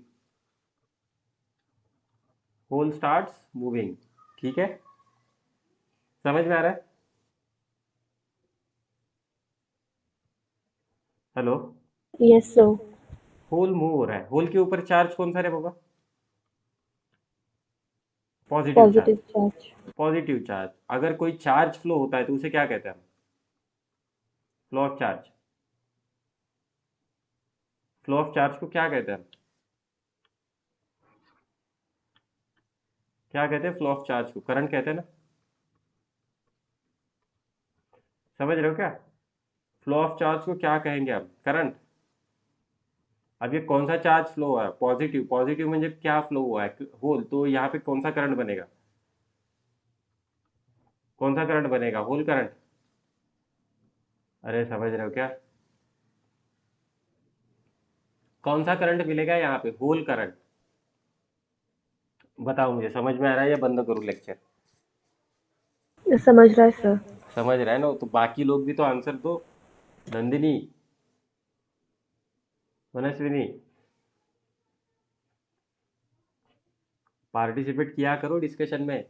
hole starts moving. ठीक है, समझ में आ रहा है? Hello? Yes, sir. Hole move हो रहा है, होल के ऊपर चार्ज कौन सा होगा, positive charge. Positive charge. Positive charge, अगर कोई चार्ज फ्लो होता है तो उसे क्या कहते हैं हम, flow of charge. Flow of charge को क्या कहते हैं हम, क्या कहते हैं फ्लो ऑफ चार्ज को, करंट कहते हैं ना। समझ रहे हो क्या, फ्लो ऑफ चार्ज को क्या कहेंगे हम, करंट। अब ये कौन सा चार्ज फ्लो हुआ है, पॉजिटिव, पॉजिटिव म्हणजे क्या फ्लो हुआ है, होल, तो यहाँ पे कौन सा करंट बनेगा, कौन सा करंट बनेगा, होल करंट। अरे समझ रहे हो क्या, कौन सा करंट मिलेगा यहाँ पे, होल करंट। बताओ मुझे, समझ में आ रहा है या बंद करूँ लेक्चर? समझ रहा है सर। समझ रहा है ना, तो बाकी लोग भी तो आंसर दो, नंदिनी, मनस्विनी, पार्टिसिपेट किया करो डिस्कशन में।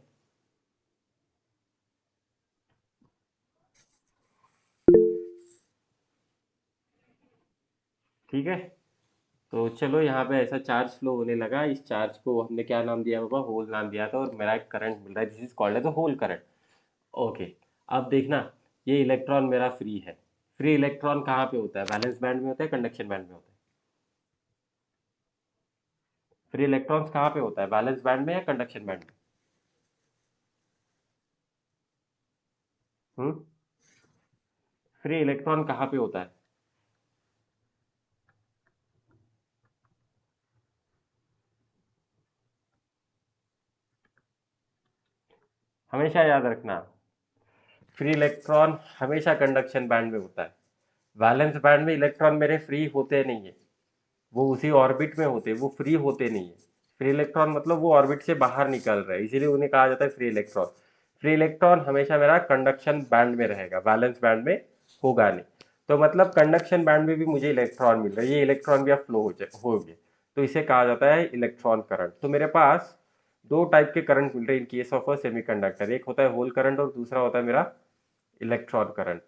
ठीक है, तो चलो यहाँ पे ऐसा चार्ज फ्लो होने लगा, इस चार्ज को हमने क्या नाम दिया होगा, होल नाम दिया था, और मेरा एक करंट मिल रहा है, this is called as a hole current. Okay, अब देखना, ये इलेक्ट्रॉन मेरा फ्री है। फ्री इलेक्ट्रॉन कहाँ पे होता है, वैलेंस बैंड में होता है, कंडक्शन बैंड में होता है। फ्री इलेक्ट्रॉन्स कहाँ पे होता है, वैलेंस बैंड में या कंडक्शन बैंड में? फ्री इलेक्ट्रॉन कहाँ पे होता है, हमेशा याद रखना, फ्री इलेक्ट्रॉन हमेशा कंडक्शन बैंड में होता है। वैलेंस बैंड में इलेक्ट्रॉन मेरे फ्री होते नहीं है, वो उसी ऑर्बिट में होते हैं, वो फ्री होते नहीं है। फ्री इलेक्ट्रॉन मतलब वो ऑर्बिट से बाहर निकल रहा है, इसीलिए उन्हें कहा जाता है फ्री इलेक्ट्रॉन। फ्री इलेक्ट्रॉन हमेशा मेरा कंडक्शन बैंड में रहेगा, वैलेंस बैंड में होगा नहीं। तो मतलब कंडक्शन बैंड में भी मुझे इलेक्ट्रॉन मिल रहा है, ये इलेक्ट्रॉन भी अब फ्लो हो गए, तो इसे कहा जाता है इलेक्ट्रॉन करंट। तो मेरे पास दो टाइप के करंट मिल रहे हैं इन केस ऑफ अ सेमीकंडक्टर, एक होता है होल करंट और दूसरा होता है मेरा इलेक्ट्रॉन करंट।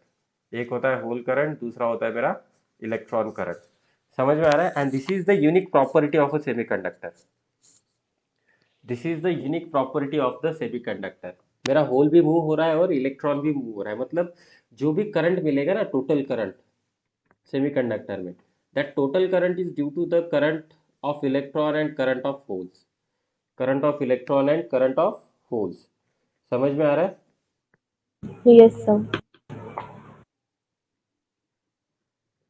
एक होता है होल करंट, दूसरा होता है मेरा इलेक्ट्रॉन करंट। समझ में आ रहा है? And this is the unique property of a semiconductor, this is the unique property of the semiconductor. मेरा होल भी मूव हो रहा है और इलेक्ट्रॉन भी मूव हो रहा है, मतलब जो भी करंट मिलेगा ना, टोटल करंट सेमीकंडक्टर में, that total current is due to the current of electron and current of holes, current of electron and current of holes. समझ में आ रहा है? Yes, sir.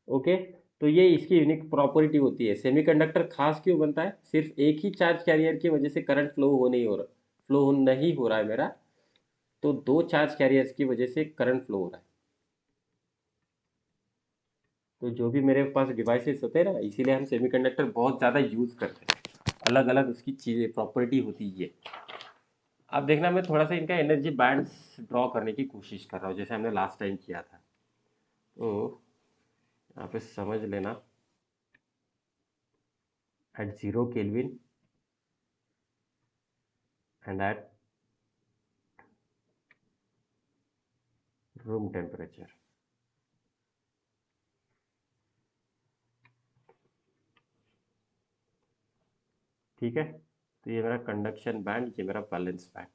ओके, तो ये इसकी यूनिक प्रॉपर्टी होती है। सेमीकंडक्टर खास क्यों बनता है, सिर्फ एक ही चार्ज कैरियर की वजह से करंट फ्लो नहीं हो रहा है मेरा, तो दो चार्ज कैरियर्स की वजह से करंट फ्लो हो रहा है। तो जो भी मेरे पास डिवाइसेस होते हैं ना, इसीलिए हम सेमीकंडक्टर बहुत ज़्यादा यूज़ करते हैं, अलग अलग उसकी चीज़ें प्रॉपर्टी होती है। अब देखना, मैं थोड़ा सा इनका एनर्जी बैंड्स ड्रॉ करने की कोशिश कर रहा हूँ, जैसे हमने लास्ट टाइम किया था। तो यहाँ पे समझ लेना, at 0 kelvin and at room temperature, ठीक है। तो ये मेरा कंडक्शन बैंड, ये मेरा वैलेंस बैंड,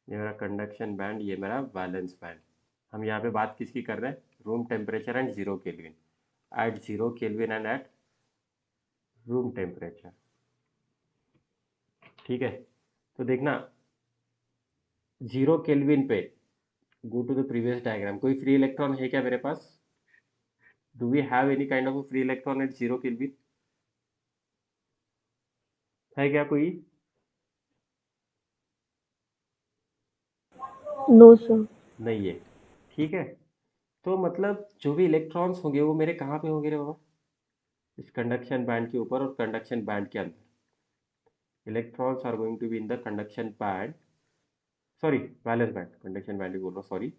ये मेरा कंडक्शन बैंड, ये मेरा वैलेंस बैंड। हम यहाँ पे बात किसकी कर रहे हैं, room temperature and 0 kelvin, at 0 kelvin and at room temperature. ठीक है, तो देखना 0 केल्विन पे go to the previous diagram. कोई फ्री इलेक्ट्रॉन है क्या मेरे पास? Do we have any kind of free electron at 0 kelvin? है क्या कोई? No sir. नहीं है। ठीक है, तो मतलब जो भी इलेक्ट्रॉन्स होंगे वो मेरे कहाँ पे होंगे रे बाबा? इस कंडक्शन बैंड के ऊपर और कंडक्शन बैंड के अंदर। Electrons are going to be in the conduction band, sorry valence band, conduction band ही बोल रहा हूँ, सॉरी।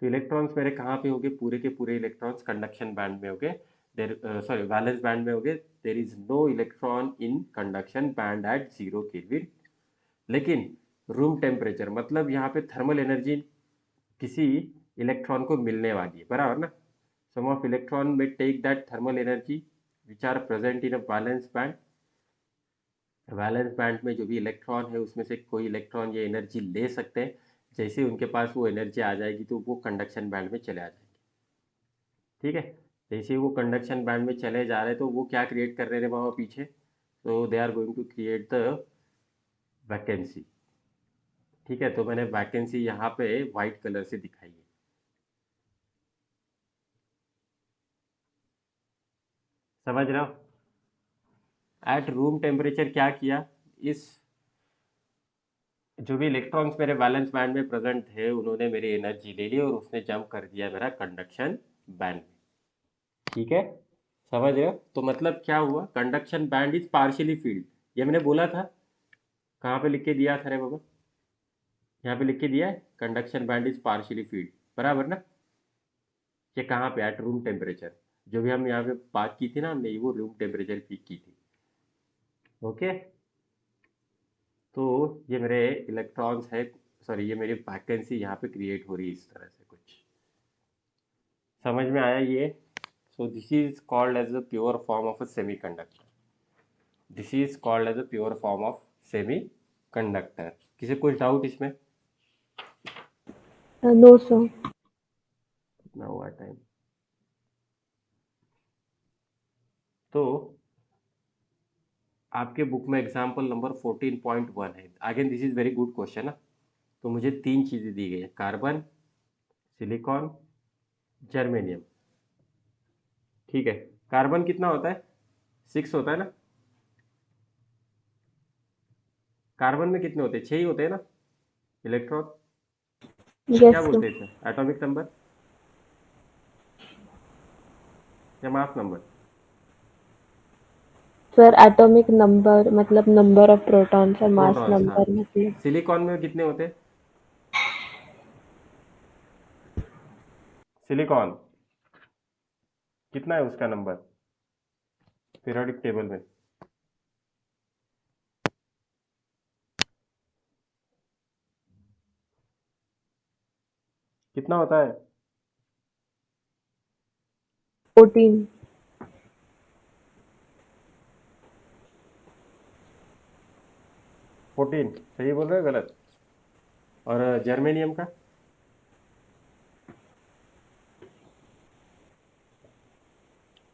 तो इलेक्ट्रॉन्स मेरे कहाँ पे होंगे? पूरे के पूरे इलेक्ट्रॉन्स कंडक्शन बैंड में होंगे। देर सॉरी वैलेंस बैंड में होंगे। There is no electron in conduction band at 0 kelvin. लेकिन रूम टेम्परेचर मतलब यहाँ पे थर्मल एनर्जी किसी इलेक्ट्रॉन को मिलने वाली है, बराबर ना? Some of electron may take that thermal energy which are present in a valence band. Valence band में जो भी इलेक्ट्रॉन है उसमें से कोई इलेक्ट्रॉन ये एनर्जी ले सकते हैं। जैसे उनके पास वो एनर्जी आ जाएगी तो वो कंडक्शन बैंड में चले आ जाएंगे। ठीक है, जैसे ही वो कंडक्शन बैंड में चले जा रहे हैं तो वो क्या क्रिएट कर रहे हैं वहाँ पीछे? तो they are going to create the vacancy. ठीक है, तो मैंने वैकेंसी यहाँ पे वाइट कलर से दिखाई है। समझ रहे हो? एट रूम टेम्परेचर क्या किया? इस जो भी इलेक्ट्रॉन्स मेरे वैलेंस बैंड में प्रेजेंट थे उन्होंने मेरी एनर्जी ले ली और उसने जंप कर दिया मेरा कंडक्शन बैंड में। ठीक है, समझ रहे हो? तो मतलब क्या हुआ? Conduction band is partially field. ये मैंने बोला था। कहाँ पे लिख के दिया था रे बाबा? यहाँ पे लिख के दिया है conduction band is partially field, बराबर ना? ये कहाँ पे? Eight room temperature. जो भी हम यहाँ पे बात की थी ना हमने, वो रूम टेम्परेचर की थी। ओके, तो ये मेरे इलेक्ट्रॉन्स है, सॉरी ये मेरी वैकेंसी यहाँ पे क्रिएट हो रही है इस तरह से कुछ। समझ में आया ये? So this is called as a pure form of a semiconductor. This is called as a pure form of semiconductor. किसी कुछ डाउट इसमें? No sir. कितना हुआ टाइम? तो आपके बुक में एग्जाम्पल नंबर 14.1 है। Again this is very good question ना। तो मुझे 3 चीज़ें दी गई है, कार्बन, सिलिकॉन, जर्मेनियम। ठीक है, कार्बन कितना होता है? 6 होता है ना? कार्बन में कितने होते हैं? 6 ही होते हैं ना इलेक्ट्रॉन? क्या यस बोलते सर। हैं इसे, एटॉमिक नंबर या mass number? Sir atomic number मतलब नंबर ऑफ प्रोटॉन्स और मास प्रोटॉन्स, हाँ। नंबर मतलब। सिलिकॉन में कितने होते हैं? सिलिकॉन कितना है उसका नंबर पीरियोडिक टेबल में? कितना होता है? 14। 14 सही बोल रहे हो गलत? और जर्मेनियम का?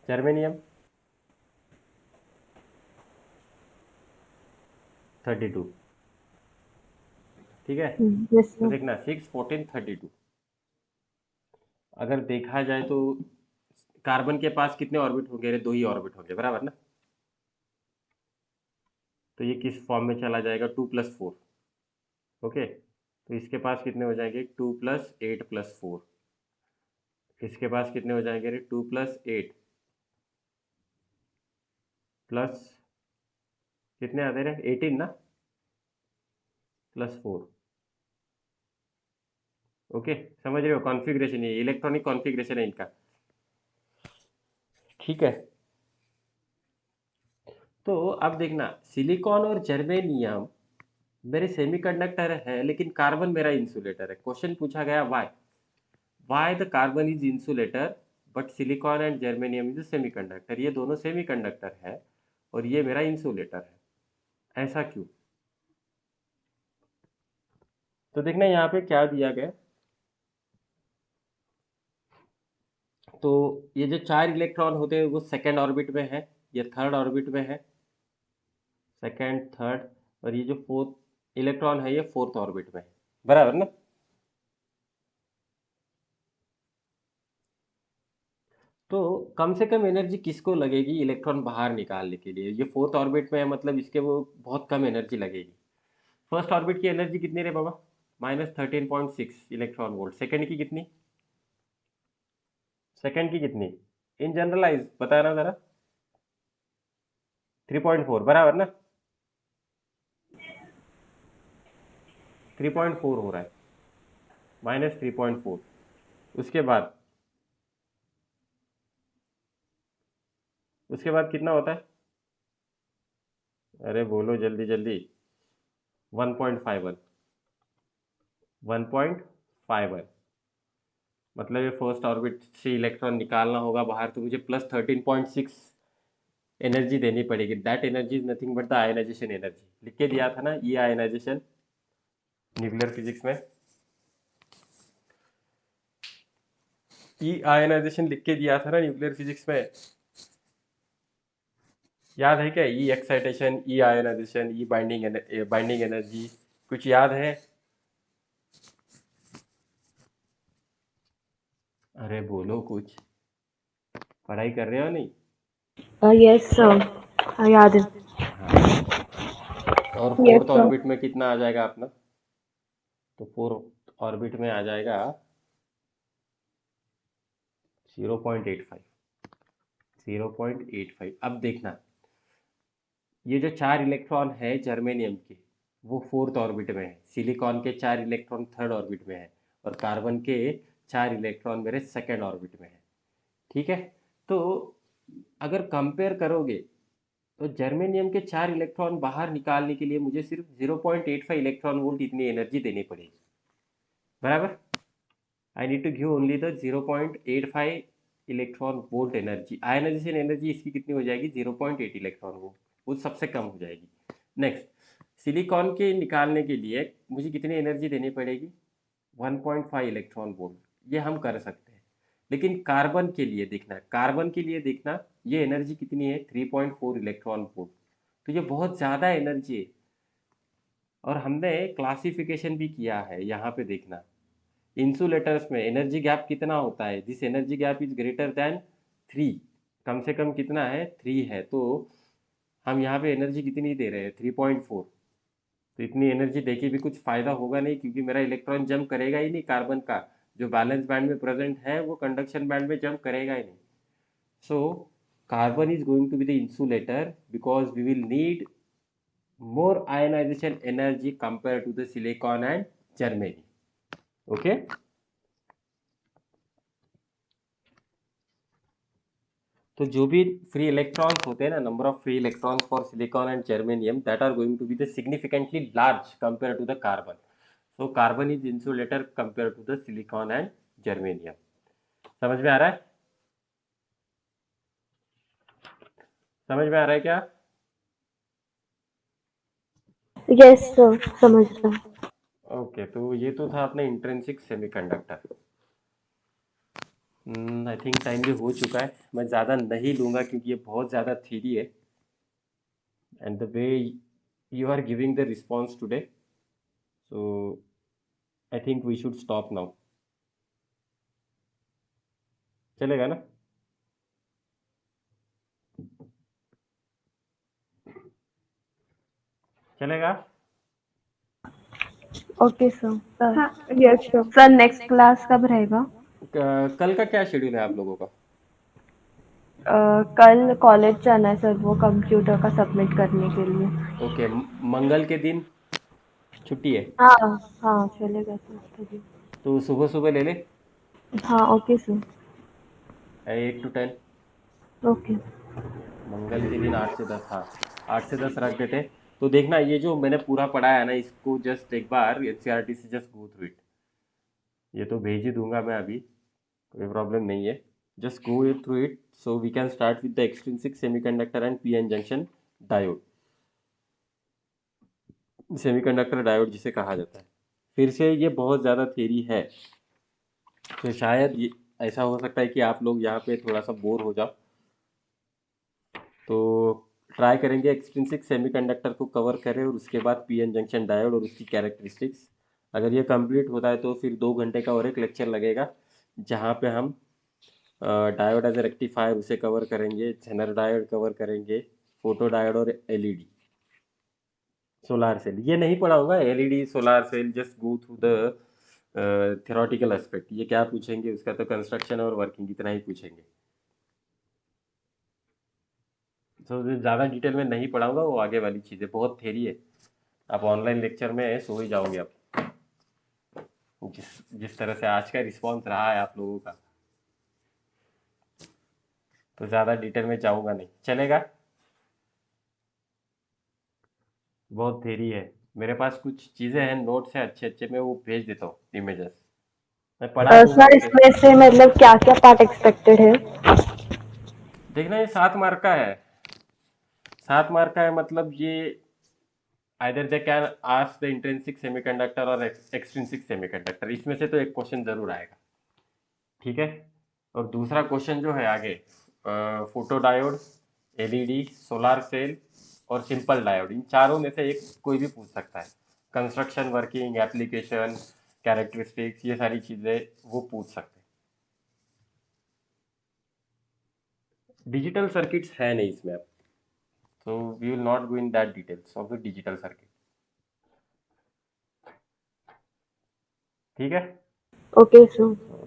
जर्मेनियम 32। ठीक है, यस तो सर। देखना 6, 14, 32। अगर देखा जाए तो कार्बन के पास कितने ऑर्बिट होंगे रे? 2 ही ऑर्बिट होंगे, बराबर ना? तो ये किस फॉर्म में चला जाएगा? 2+4। ओके, तो इसके पास कितने हो जाएंगे? 2+8+4। इसके पास कितने हो जाएंगे रे? 2+8 प्लस कितने आते रहे? 18 ना, +4। ओके, समझ रहे हो? कॉन्फ़िगरेशन, ये इलेक्ट्रॉनिक कॉन्फ़िगरेशन है इनका। ठीक है, तो अब देखना सिलिकॉन और जर्मेनियम मेरे सेमीकंडक्टर है लेकिन कार्बन मेरा इंसुलेटर है। क्वेश्चन पूछा गया why the carbon is insulator but silicon and germanium is semiconductor. ये दोनों सेमीकंडक्टर है और ये मेरा इंसुलेटर है, ऐसा क्यों? तो देखना यहाँ पे क्या दिया गया। तो ये जो 4 इलेक्ट्रॉन होते हैं वो सेकेंड ऑर्बिट में है, ये थर्ड ऑर्बिट में है, सेकेंड थर्ड। और ये जो फोर्थ इलेक्ट्रॉन है ये फोर्थ ऑर्बिट में है, बराबर ना। तो कम से कम एनर्जी किसको लगेगी इलेक्ट्रॉन बाहर निकालने के लिए? ये फोर्थ ऑर्बिट में है, मतलब इसके वो बहुत कम एनर्जी लगेगी। फर्स्ट ऑर्बिट की एनर्जी कितनी रे बाबा? -13.6 इलेक्ट्रॉन वोल्ट। सेकंड की कितनी? सेकंड की कितनी? इन जनरलाइज बताना जरा। 3.4 बराबर ना। 3.4 हो रहा है, -3.4। उसके बाद कितना होता है? अरे बोलो जल्दी जल्दी। 1.51। 1.51 मतलब ये फर्स्ट ऑर्बिट से इलेक्ट्रॉन निकालना होगा बाहर, तो मुझे +13.6 एनर्जी देनी पड़ेगी। That energy is nothing but the ionization energy. लिख के दिया था ना ये आयनाइजेशन न्यूक्लियर फिजिक्स में। ई आयनाइजेशन लिख के दिया था ना न्यूक्लियर फिजिक्स में, याद है क्या? ई एक्साइटेशन, ई आयनाइजेशन, ई बाइंडिंग एनर्जी, कुछ याद है? अरे बोलो कुछ, पढ़ाई कर रहे हो नहीं? यस सर, याद है। और Yes, फोर्थ sir. ऑर्बिट में कितना आ जाएगा अपना? तो फोर्थ ऑर्बिट में आ जाएगा 0.85। 0.85। अब देखना, ये जो 4 इलेक्ट्रॉन है जर्मेनियम के, वो फोर्थ ऑर्बिट में है। सिलिकॉन के 4 इलेक्ट्रॉन थर्ड ऑर्बिट में है, और कार्बन के 4 इलेक्ट्रॉन मेरे सेकेंड ऑर्बिट में है। ठीक है। तो अगर कंपेयर करोगे तो जर्मेनियम के 4 इलेक्ट्रॉन बाहर निकालने के लिए मुझे सिर्फ 0.85 इलेक्ट्रॉन वोल्ट इतनी एनर्जी देनी पड़ेगी, बराबर। I need to give only the 0.85 electron volt energy. Ionization energy इसकी कितनी हो जाएगी? 0.8 इलेक्ट्रॉन वोल्ट, वो सबसे कम हो जाएगी। नेक्स्ट, सिलिकॉन के निकालने के लिए मुझे कितनी एनर्जी देनी पड़ेगी? 1.5 इलेक्ट्रॉन वोल्ट। ये हम कर सकते हैं। लेकिन कार्बन के लिए देखना, कार्बन के लिए देखना, ये एनर्जी कितनी है? 3.4 इलेक्ट्रॉन वोल्ट। तो ये बहुत ज़्यादा एनर्जी है। और हमने क्लासिफिकेशन भी किया है, यहाँ पे देखना, इंसुलेटर्स में एनर्जी गैप कितना होता है? This energy gap is greater than 3। कम से कम कितना है? 3 है। तो हम यहाँ पे एनर्जी कितनी दे रहे हैं? 3.4। तो इतनी एनर्जी देके भी कुछ फायदा होगा नहीं, क्योंकि मेरा इलेक्ट्रॉन जंप करेगा ही नहीं। कार्बन का जो बैलेंस बैंड में प्रेजेंट है वो कंडक्शन बैंड में जंप करेगा ही नहीं। So carbon is going to be the insulator because we will need more ionization energy compared to the silicon and germanium. Okay. तो जो भी फ्री इलेक्ट्रॉन्स होते हैं ना, number of free electrons for silicon and germanium, that are going to be the significantly large compare to the carbon. So carbon is insulator compare to the silicon and germanium. समझ में आ रहा है? समझ में आ रहा है क्या? यस सर, समझ रहा हूँ। ओके, तो ये तो था अपना intrinsic semiconductor. I think time भी हो चुका है। मैं ज़्यादा नहीं लूँगा क्योंकि ये बहुत ज़्यादा थ्योरी है, and the way you are giving the response today, so I think we should stop now. चलेगा ना? चलेगा? Okay sir. Yes, sir. Sir next class कब रहेगा? कल का क्या शेड्यूल है आप लोगों का? कल कॉलेज जाना है सर, वो कंप्यूटर का सबमिट करने के लिए। ओके, मंगल के दिन छुट्टी है, हाँ हाँ, चलेगा सर उसका भी। तो सुबह सुबह ले ले। हाँ ओके सर। 8 to 10। ओके। मंगल के दिन 8 से 10, हाँ 8 से 10 रख देते। तो देखना, ये जो मैंने पूरा पढ़ाया है ना, इसको जस्ट एक बार एनसीईआरटी से जस्ट गो थ्रू इट। ये तो भेज ही दूंगा मैं अभी, कोई प्रॉब्लम नहीं है। Just go through it so we can start with the extrinsic semiconductor and PN junction diode. Semiconductor diode जिसे कहा जाता है। फिर से ये बहुत ज़्यादा थ्योरी है, तो शायद ये ऐसा हो सकता है कि आप लोग यहाँ पे थोड़ा सा बोर हो जाओ। तो ट्राई करेंगे एक्सट्रिंसिक सेमीकंडक्टर को कवर करें और उसके बाद पीएन जंक्शन डायोड और उसकी कैरेक्टरिस्टिक्स। अगर ये कंप्लीट होता है तो फिर 2 घंटे का और एक लेक्चर लगेगा, जहाँ पे हम डायोड एज ए रेक्टिफायर उसे कवर करेंगे, जेनर डायोड कवर करेंगे, फोटो डायोड और एलईडी, सोलार सेल। ये नहीं पढ़ाऊंगा LED solar cell, just go through the theoretical aspect. ये क्या पूछेंगे उसका तो कंस्ट्रक्शन और वर्किंग इतना ही पूछेंगे, तो ज़्यादा डिटेल में नहीं पढ़ाऊंगा, वो आगे वाली चीज़ें बहुत थेरी है। आप ऑनलाइन लेक्चर में सो ही जाओगे आप, जिस जिस तरह से आज का रिस्पॉन्स रहा है आप लोगों का, तो ज़्यादा डिटेल में जाऊंगा नहीं, चलेगा। बहुत थेरी है, मेरे पास कुछ चीज़ें हैं, नोट्स हैं अच्छे अच्छे, मैं वो भेज देता हूँ इमेजेस, मैं पढ़ा दूंगा सर उसे। इसमें से मतलब क्या क्या पार्ट एक्सपेक्टेड है? देखना ये 7 मार्क का है, 7 मार्क का है, मतलब ये either they can ask the intrinsic semiconductor और एक्सट्रिंसिक सेमीकंडक्टर, इसमें से तो एक क्वेश्चन जरूर आएगा, ठीक है। और दूसरा क्वेश्चन जो है आगे, photo diode, LED, solar cell और सिंपल डायोड, इन चारों में से एक कोई भी पूछ सकता है। कंस्ट्रक्शन, वर्किंग, एप्लीकेशन, कैरेक्टरिस्टिक्स, ये सारी चीज़ें वो पूछ सकते हैं। डिजिटल सर्किट्स है नहीं इसमें अब, so we will not go in that details of the digital circuit, ठीक है। Okay sir.